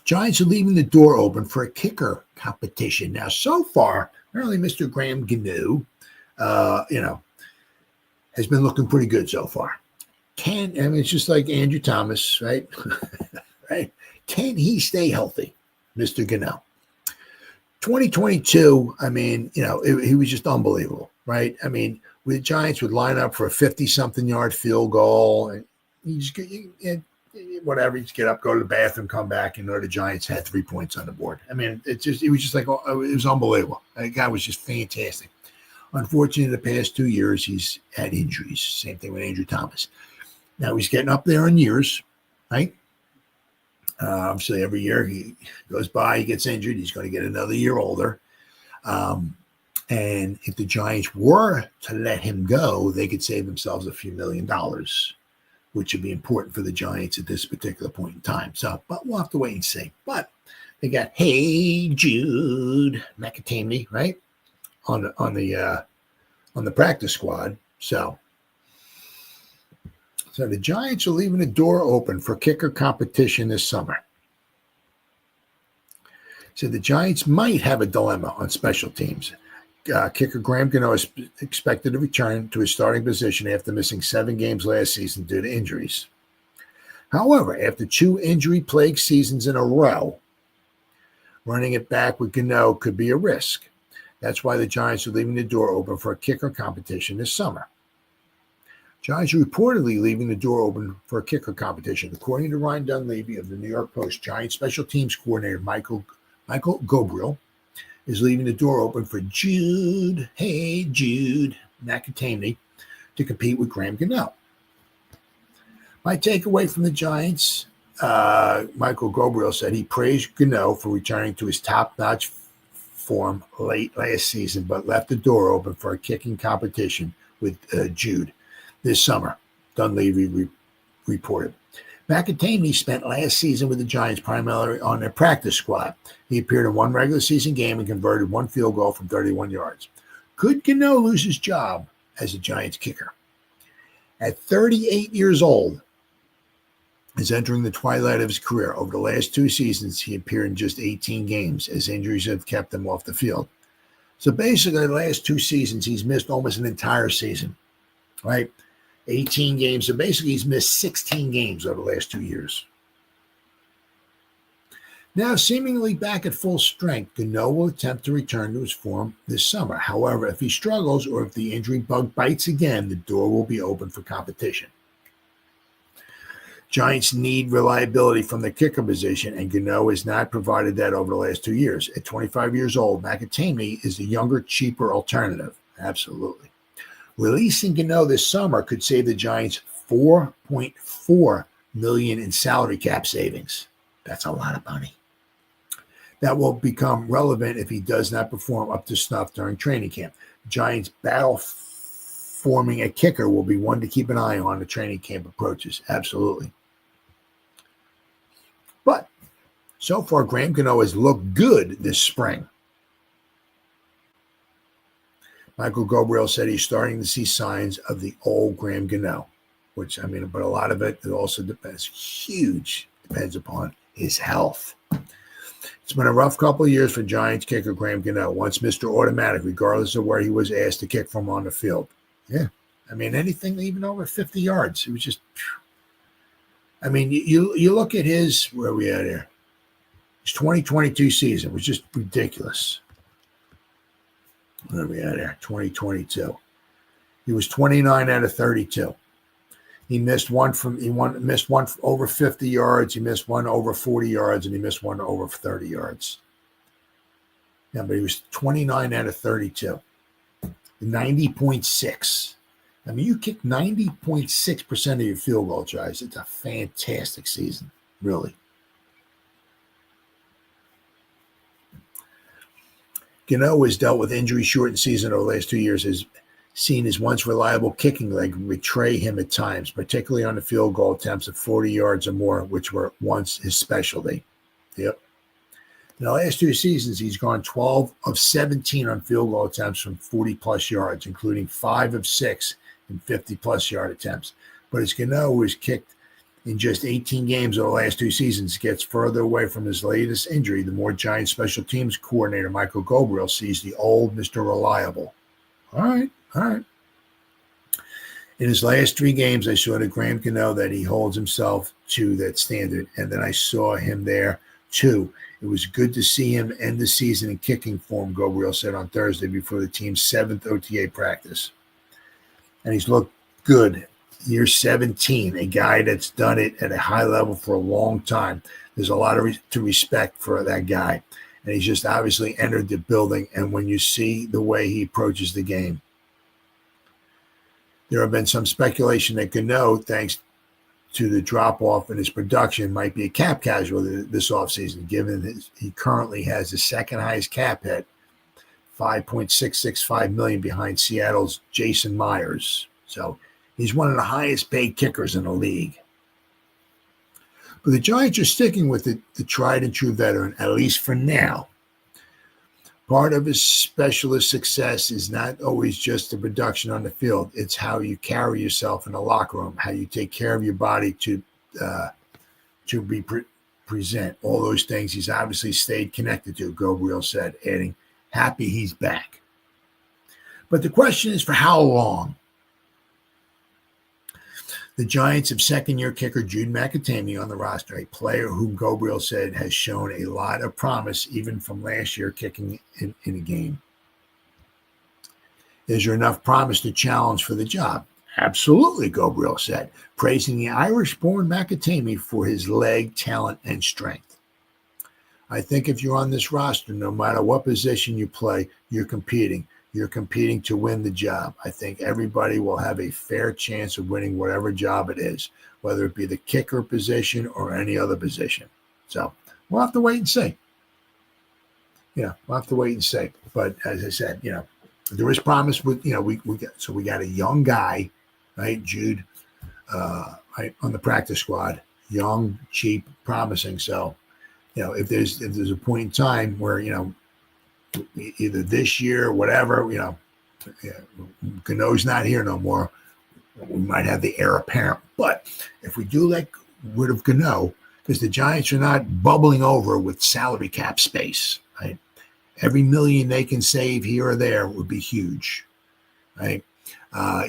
Speaker 2: Giants are leaving the door open for a kicker competition. Now, so far, apparently Mr. Graham Ganu, has been looking pretty good so far. It's just like Andrew Thomas, right? Right? Can he stay healthy, Mr. Ganu? 2022, he was just unbelievable, right? The Giants would line up for a 50-something yard field goal, and you just whatever, you just get up, go to the bathroom, come back, and the Giants had 3 points on the board. It was just like, it was unbelievable. The guy was just fantastic. Unfortunately, the past 2 years, he's had injuries. Same thing with Andrew Thomas. Now he's getting up there in years, right? Obviously, every year he goes by, he gets injured. He's going to get another year older. And if the Giants were to let him go, they could save themselves a few $1 million, which would be important for the Giants at this particular point in time. So, but we'll have to wait and see. But they got Hey Jude McAtamney, right, on the practice squad. So the Giants are leaving the door open for kicker competition this summer. So the Giants might have a dilemma on special teams. Kicker Graham Gano is expected to return to his starting position after missing 7 games last season due to injuries. However, after 2 injury-plagued seasons in a row, running it back with Gano could be a risk. That's why the Giants are leaving the door open for a kicker competition this summer. Giants are reportedly leaving the door open for a kicker competition. According to Ryan Dunleavy of the New York Post, Giants special teams coordinator Michael Gabriel is leaving the door open for Jude McAtamney to compete with Graham Gano. My takeaway from the Giants, Michael Gabriel said he praised Gano for returning to his top-notch form late last season, but left the door open for a kicking competition with Jude this summer, Dunleavy reported. McAtamney spent last season with the Giants primarily on their practice squad. He appeared in 1 regular season game and converted 1 field goal from 31 yards. Could Gano lose his job as a Giants kicker? At 38 years old, is entering the twilight of his career. Over the last 2 seasons, he appeared in just 18 games as injuries have kept him off the field. So basically, the last 2 seasons, he's missed almost an entire season, right? 18 games. So basically, he's missed 16 games over the last 2 years. Now, seemingly back at full strength, Gano will attempt to return to his form this summer. However, if he struggles or if the injury bug bites again, the door will be open for competition. Giants need reliability from the kicker position, and Gano has not provided that over the last 2 years. At 25 years old, McAtamney is the younger, cheaper alternative. Absolutely. Releasing Gano this summer could save the Giants $4.4 million in salary cap savings. That's a lot of money. That will become relevant if he does not perform up to snuff during training camp. Giants battle forming a kicker will be one to keep an eye on the training camp approaches. Absolutely. But so far, Graham Gano has looked good this spring. Michael Gabriel said he's starting to see signs of the old Graham Gano, which, but a lot of it also depends upon his health. It's been a rough couple of years for Giants kicker Graham Gano, once Mr. Automatic, regardless of where he was asked to kick from on the field. Yeah. Anything even over 50 yards. It was just, you look at his, where are we at here? His 2022 season was just ridiculous. Where are we at here? 2022. He was 29 out of 32. He missed one over 50 yards. He missed one over 40 yards, and he missed one over 30 yards. Yeah, but he was 29 out of 32. 90.6. You kick 90.6% of your field goal tries. It's a fantastic season, really. Gano has dealt with injury-shortened season over the last 2 years. Has seen his once reliable kicking leg betray him at times, particularly on the field goal attempts of 40 yards or more, which were once his specialty. Yep. In the last 2 seasons, he's gone 12 of 17 on field goal attempts from 40-plus yards, including 5 of 6 in 50-plus yard attempts. But as Gano, who has kicked in just 18 games over the last 2 seasons, gets further away from his latest injury, the more Giants special teams coordinator Michael Gabriel sees the old Mr. Reliable. All right. In his last 3 games, I saw to Graham Gano that he holds himself to that standard, and then I saw him there too. It was good to see him end the season in kicking form, Gabriel said on Thursday before the team's 7th OTA practice. And he's looked good. Year 17, a guy that's done it at a high level for a long time. There's a lot to respect for that guy. And he's just obviously entered the building, and when you see the way he approaches the game, there have been some speculation that Gano, thanks to the drop-off in his production, might be a cap casualty this offseason, given he currently has the second highest cap hit, $5.665 million behind Seattle's Jason Myers. So he's one of the highest paid kickers in the league. But the Giants are sticking with the tried and true veteran, at least for now. Part of his specialist success is not always just the production on the field. It's how you carry yourself in the locker room, how you take care of your body to present. All those things he's obviously stayed connected to, Gabriel said, adding, happy he's back. But the question is, for how long? The Giants have second-year kicker Jude McAtamney on the roster, a player whom Gabriel said has shown a lot of promise even from last year kicking in a game. Is there enough promise to challenge for the job? Absolutely, Gabriel said, praising the Irish-born McAtamney for his leg, talent, and strength. I think if you're on this roster, no matter what position you play, you're competing. You're competing to win the job. I think everybody will have a fair chance of winning whatever job it is, whether it be the kicker position or any other position. So we'll have to wait and see. We'll have to wait and see. But as I said, there is promise with, we got a young guy, right? Jude, right, on the practice squad, young, cheap, promising. So, if there's a point in time where, either this year or whatever, Gano's not here no more, we might have the heir apparent. But if we do let rid of Gano, because the Giants are not bubbling over with salary cap space, right? Every million they can save here or there would be huge, right?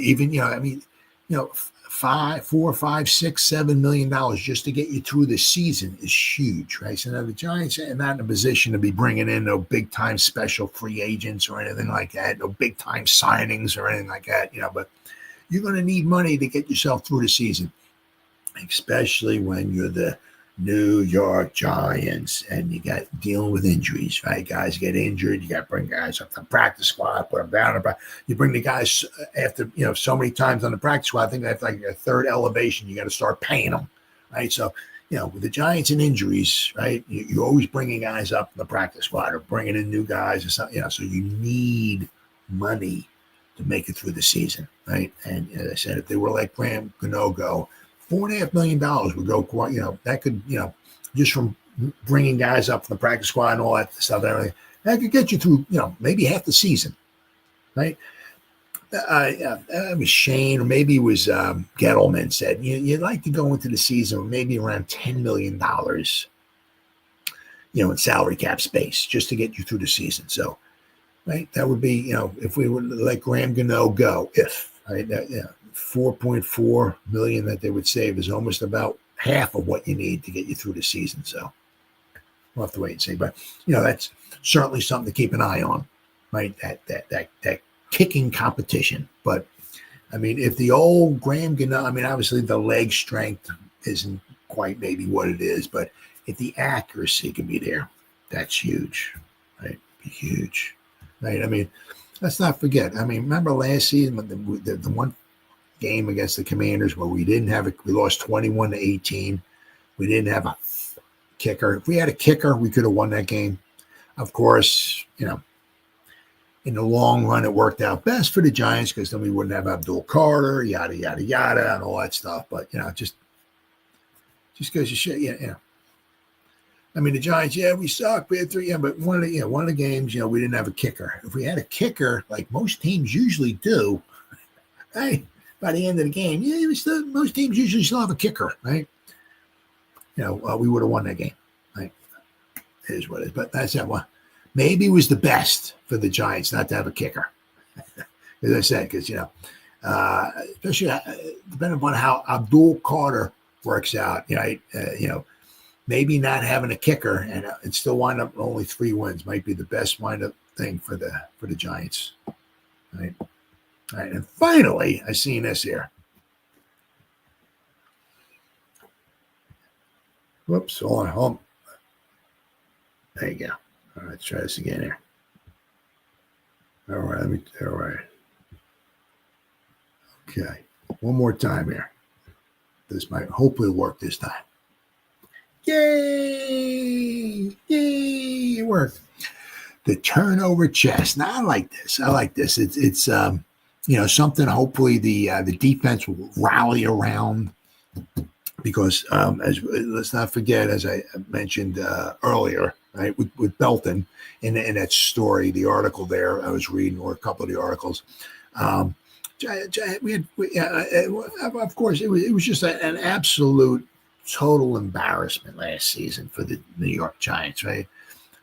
Speaker 2: Even, I mean, $4, $5, $6, $7 million just to get you through the season is huge, right? So now the Giants are not in a position to be bringing in no big time special free agents or anything like that, no big time signings or anything like that, but you're going to need money to get yourself through the season, especially when you're the New York Giants and you got dealing with injuries, right? Guys get injured. You got to bring guys up to the practice squad, put them down. You bring the guys after, so many times on the practice squad. I think that's like a third elevation. You got to start paying them, right? So, with the Giants and injuries, right? You're always bringing guys up in the practice squad or bringing in new guys or something, so you need money to make it through the season, right? And as I said, if they were like Graham Gano, $4.5 million would go quite, that could, just from bringing guys up from the practice squad and all that stuff, everything, that could get you through, maybe half the season, right? It was Shane, or maybe it was Gettleman said, you'd like to go into the season with maybe around $10 million, in salary cap space just to get you through the season. So, right, that would be, if we would let Graham Gano go, right, 4.4 million that they would save is almost about half of what you need to get you through the season. So we'll have to wait and see. But that's certainly something to keep an eye on, right? That kicking competition. But I mean, if the old Graham Gano, I mean, obviously the leg strength isn't quite maybe what it is, but if the accuracy can be there, that's huge, right? Huge, right? I mean, let's not forget. I mean, remember last season when the one game against the Commanders where we lost 21-18. We didn't have a kicker. If we had a kicker, we could have won that game. Of course, in the long run, it worked out best for the Giants because then we wouldn't have Abdul Carter, yada, yada, yada, and all that stuff. But, just because you should, I mean, the Giants, we suck. We had 3, but one of the games, we didn't have a kicker. If we had a kicker, like most teams usually do, right? By the end of the game, most teams usually still have a kicker, right? We would have won that game, right? It is what it is. But that's that one. Maybe it was the best for the Giants not to have a kicker, as I said, because especially depending upon how Abdul Carter works out, maybe not having a kicker and still wind up with only 3 wins might be the best wind up thing for the Giants, right? All right, and finally, I seen this here. Whoops, hold on. There you go. All right, let's try this again here. All right. Okay, one more time here. This might hopefully work this time. Yay! It worked. The turnover chest. Now, I like this. It's something hopefully the defense will rally around because let's not forget, as I mentioned earlier, right, with Belton in that story, the article there I was reading, or a couple of the articles, of course, it was just an absolute total embarrassment last season for the New York Giants, right?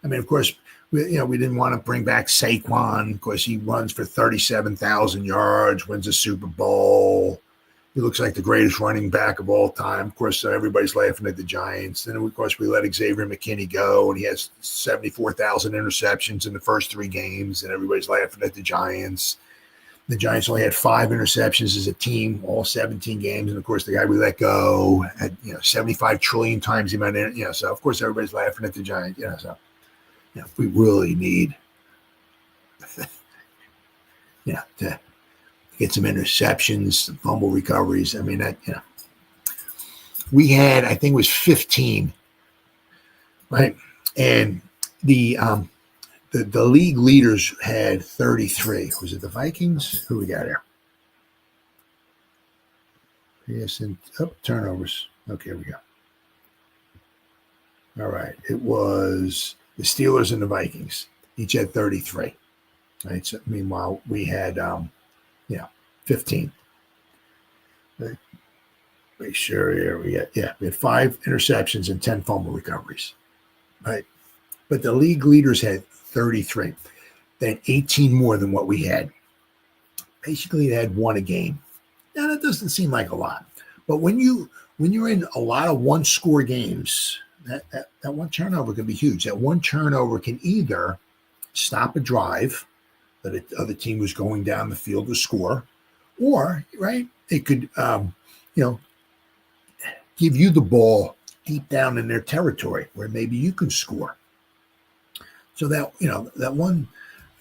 Speaker 2: I mean, of course, we didn't want to bring back Saquon. Of course, he runs for 37,000 yards, wins a Super Bowl. He looks like the greatest running back of all time. Of course, everybody's laughing at the Giants. Then, of course, we let Xavier McKinney go, and he has 74,000 interceptions in the first 3 games, and everybody's laughing at the Giants. The Giants only had 5 interceptions as a team, all 17 games. And, of course, the guy we let go had, 75 trillion times the amount of, so, of course, everybody's laughing at the Giants, so. We really need, to get some interceptions, some fumble recoveries. I mean, we had, I think it was 15, right? And the league leaders had 33. Was it the Vikings? Who we got here? Yes, and turnovers. Okay, here we go. All right. It was the Steelers and the Vikings. Each had 33. Right. So, meanwhile, we had 15. Right. Make sure here we had 5 interceptions and 10 fumble recoveries. Right. But the league leaders had 33. They had 18 more than what we had. Basically, they had won a game. Now, that doesn't seem like a lot. But when you're in a lot of one-score games, that one turnover can be huge. That one turnover can either stop a drive that the other team was going down the field to score, or, right, it could, give you the ball deep down in their territory where maybe you can score. So that one,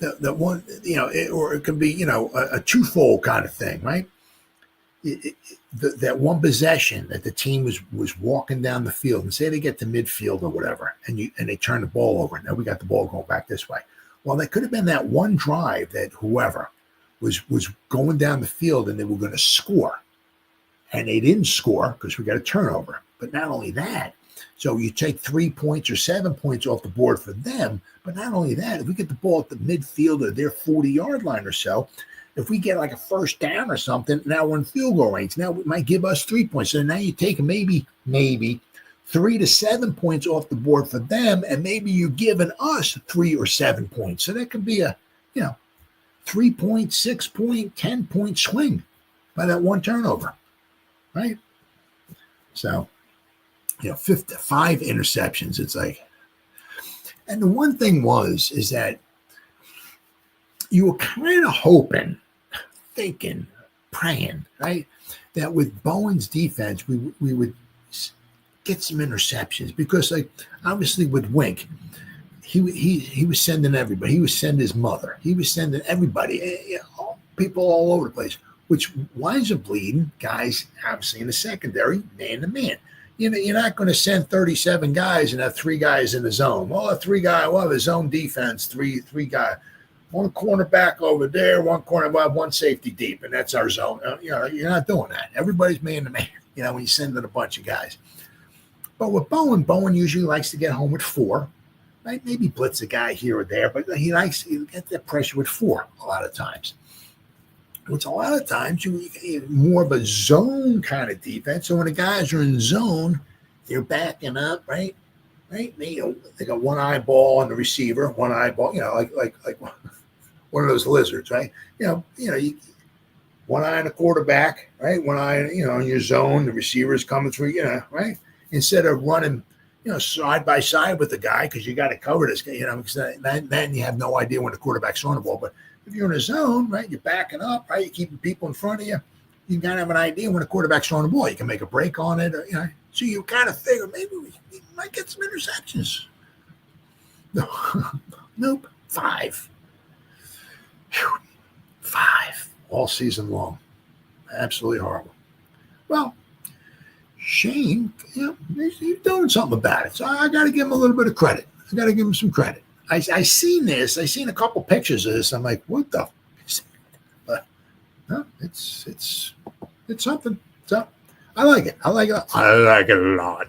Speaker 2: or it can be, a twofold kind of thing, right? That one possession that the team was walking down the field, and say they get to midfield or whatever, and they turn the ball over. Now we got the ball going back this way. Well, that could have been that one drive that whoever was going down the field and they were going to score, and they didn't score because we got a turnover. But not only that, so you take 3 points or 7 points off the board for them. But not only that, if we get the ball at the midfield of their 40-yard line or so, if we get like a first down or something, now we're in field goal range. Now it might give us 3 points. So now you take maybe 3 to 7 points off the board for them, and maybe you're giving us 3 or 7 points. So that could be a 3-point, 6-point, 10-point swing by that one turnover, right? So, 5 interceptions. It's like, and the one thing is that you were kind of hoping, thinking, praying, right, that with Bowen's defense, we would get some interceptions, because, like, obviously with Wink, he was sending everybody. He was sending his mother. He was sending everybody, people all over the place, which winds up bleeding guys, obviously, in the secondary, man to man. You're not going to send 37 guys and have 3 guys in the zone. Well, the zone defense, three guys. One cornerback over there, one cornerback, one safety deep, and that's our zone. You're not doing that. Everybody's man to man, when you send in a bunch of guys. But with Bowen usually likes to get home with 4, right? Maybe blitz a guy here or there, but he likes to get that pressure with 4 a lot of times. Which a lot of times you more of a zone kind of defense. So when the guys are in zone, they're backing up, right? Right? They got one eyeball on the receiver, one eyeball, like one of those lizards, right? One eye on the quarterback, right? One eye, in your zone, the receiver is coming through, right? Instead of running, side by side with the guy, because you got to cover this guy, because then you have no idea when the quarterback's throwing the ball. But if you're in a zone, right, you're backing up, right, you're keeping people in front of you, you kind of have an idea when the quarterback's throwing the ball. You can make a break on it, or, so you kind of figure maybe we might get some interceptions. No, nope, 5. Whew. 5 all season long. Absolutely horrible. Well, Shane, he's doing something about it. So I got to give him a little bit of credit. I got to give him some credit. I seen this. I seen a couple pictures of this. I'm like, what the? But no, it's something. So I like it. I like it a lot.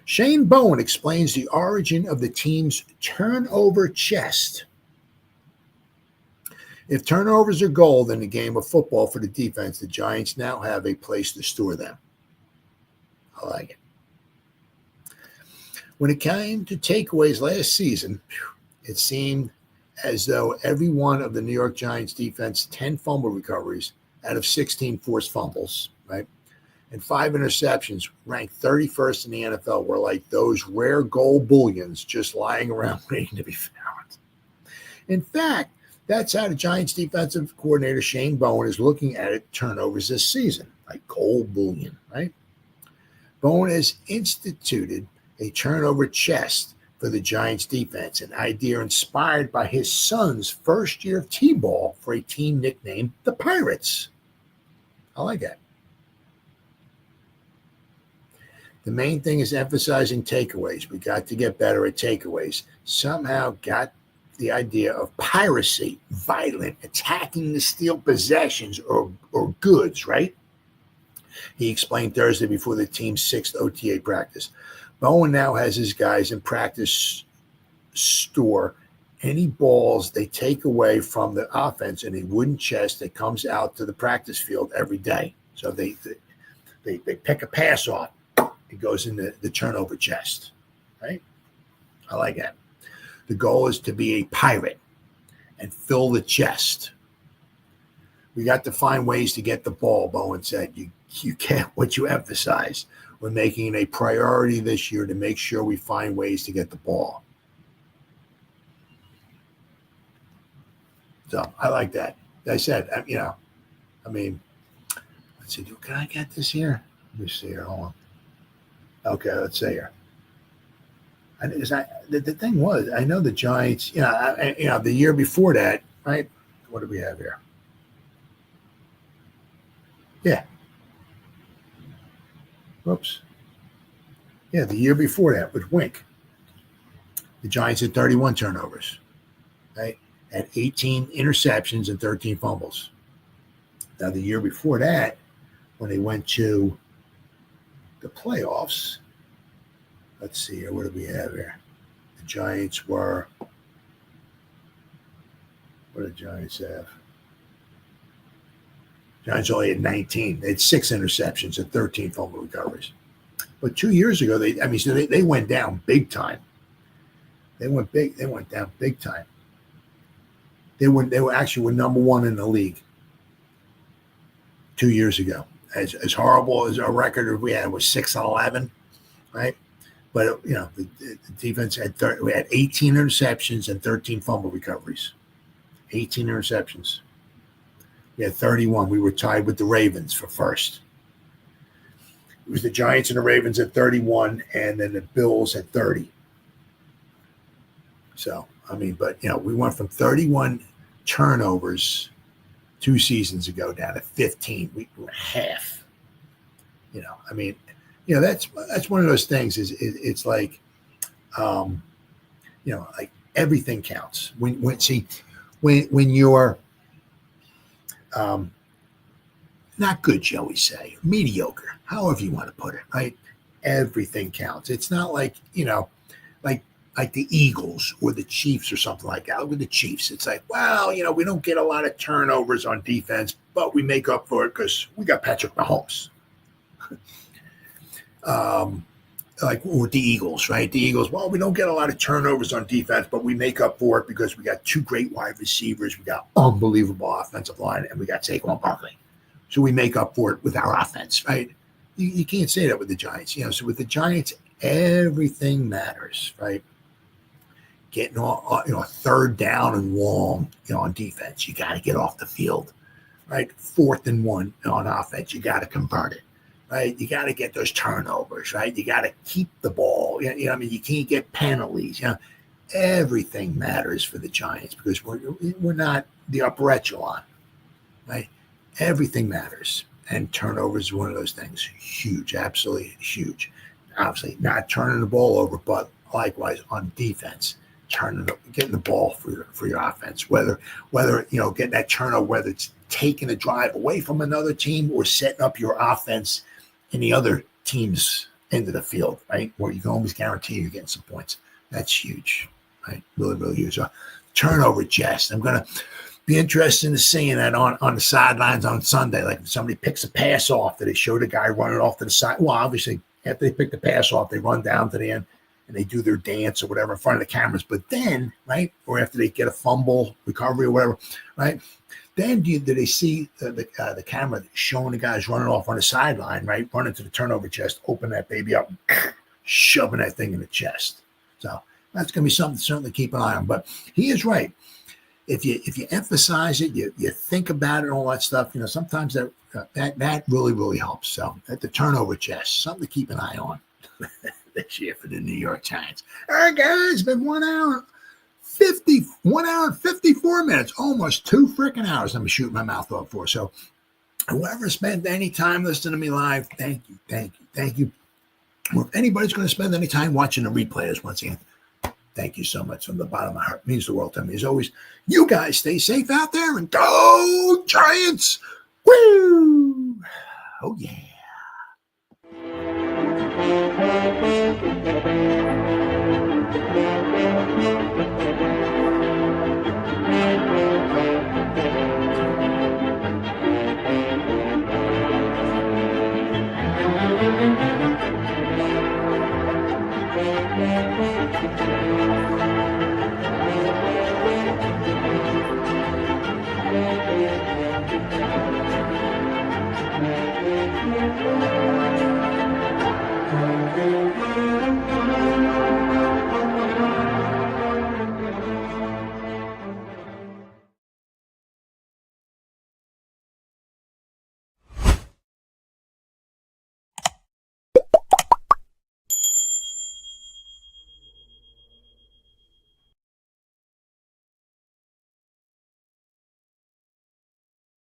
Speaker 2: Shane Bowen explains the origin of the team's turnover chest. If turnovers are gold in the game of football for the defense, the Giants now have a place to store them. I like it. When it came to takeaways last season, it seemed as though every one of the New York Giants defense 10 fumble recoveries out of 16 forced fumbles, right, and 5 interceptions, ranked 31st in the NFL, were like those rare gold bullions just lying around waiting to be found. In fact, that's how the Giants defensive coordinator Shane Bowen is looking at it, turnovers this season, like gold bullion, right? Bowen has instituted a turnover chest for the Giants defense, an idea inspired by his son's first year of T-ball for a team nicknamed the Pirates. I like that. The main thing is emphasizing takeaways. We got to get better at takeaways. Somehow got the idea of piracy, violent, attacking to steal possessions or goods, right? He explained Thursday before the team's 6th OTA practice. Bowen now has his guys in practice store any balls they take away from the offense in a wooden chest that comes out to the practice field every day. So they pick a pass off. It goes in the turnover chest, right? I like that. The goal is to be a pirate and fill the chest. We got to find ways to get the ball, Bowen said. You can't, what you emphasize. We're making it a priority this year to make sure we find ways to get the ball. So I like that. I said, let's see, can I get this here? Let me see here. Hold on. Okay, let's see here. The thing was, I know the Giants, the year before that, right? What do we have here? Yeah. Whoops. Yeah, the year before that with Wink, the Giants had 31 turnovers, right? Had 18 interceptions and 13 fumbles. Now, the year before that, when they went to the playoffs, let's see here. What do we have here? The Giants were, what did the Giants have? Giants only had 19. They had 6 interceptions and 13 fumble recoveries. But 2 years ago, they went down big time. They went down big time. They were actually number one in the league 2 years ago. As horrible as our record we had was 6-11, right? But the defense had we had 18 interceptions and 13 fumble recoveries. 18 interceptions. We had 31. We were tied with the Ravens for first. It was the Giants and the Ravens at 31, and then the Bills at 30. So, we went from 31 turnovers 2 seasons ago down to 15. We were half. That's one of those things. It's like, like everything counts. When you're not good, shall we say, mediocre, however you want to put it, right? Everything counts. It's not like, like the Eagles or the Chiefs or something like that. With the Chiefs, it's like, well, we don't get a lot of turnovers on defense, but we make up for it because we got Patrick Mahomes. Like with the Eagles, right? The Eagles, well, we don't get a lot of turnovers on defense, but we make up for it because we got 2 great wide receivers, we got unbelievable offensive line, and we got Saquon Barkley. So we make up for it with our offense, right? You can't say that with the Giants. So with the Giants, everything matters, right? Getting third down and long, on defense, you got to get off the field, right? 4th and 1 on offense, you got to convert it. Right, you got to get those turnovers, right? You got to keep the ball. You can't get penalties. Everything matters for the Giants because we're not the upper echelon, right? Everything matters, and turnovers is one of those things. Huge, absolutely huge. Obviously, not turning the ball over, but likewise on defense, getting the ball for your offense. Whether getting that turnover, whether it's taking a drive away from another team or setting up your offense in the other team's end of the field, right? Where you can always guarantee you're getting some points. That's huge, right? Really, really huge. Turnover chest. I'm going to be interested in seeing that on the sidelines on Sunday. Like if somebody picks a pass off, that they show the guy running off to the side. Well, obviously, after they pick the pass off, they run down to the end and they do their dance or whatever in front of the cameras. But then, right, or after they get a fumble recovery or whatever, right? Then do they see the camera showing the guys running off on the sideline, right? Running to the turnover chest, open that baby up, shoving that thing in the chest. So that's going to be something to certainly keep an eye on. But he is right. If you emphasize it, you think about it, all that stuff, sometimes that really, really helps. So at the turnover chest, something to keep an eye on this year for the New York Giants. All right, guys, it's been 1 hour. 1 hour and 54 minutes, almost 2 freaking hours. I'm shooting my mouth off for. So whoever spent any time listening to me live, thank you. Well, if anybody's going to spend any time watching the replays, once again, thank you so much from the bottom of my heart. It means the world to me. As always, you guys stay safe out there and go Giants. Woo! Oh, yeah.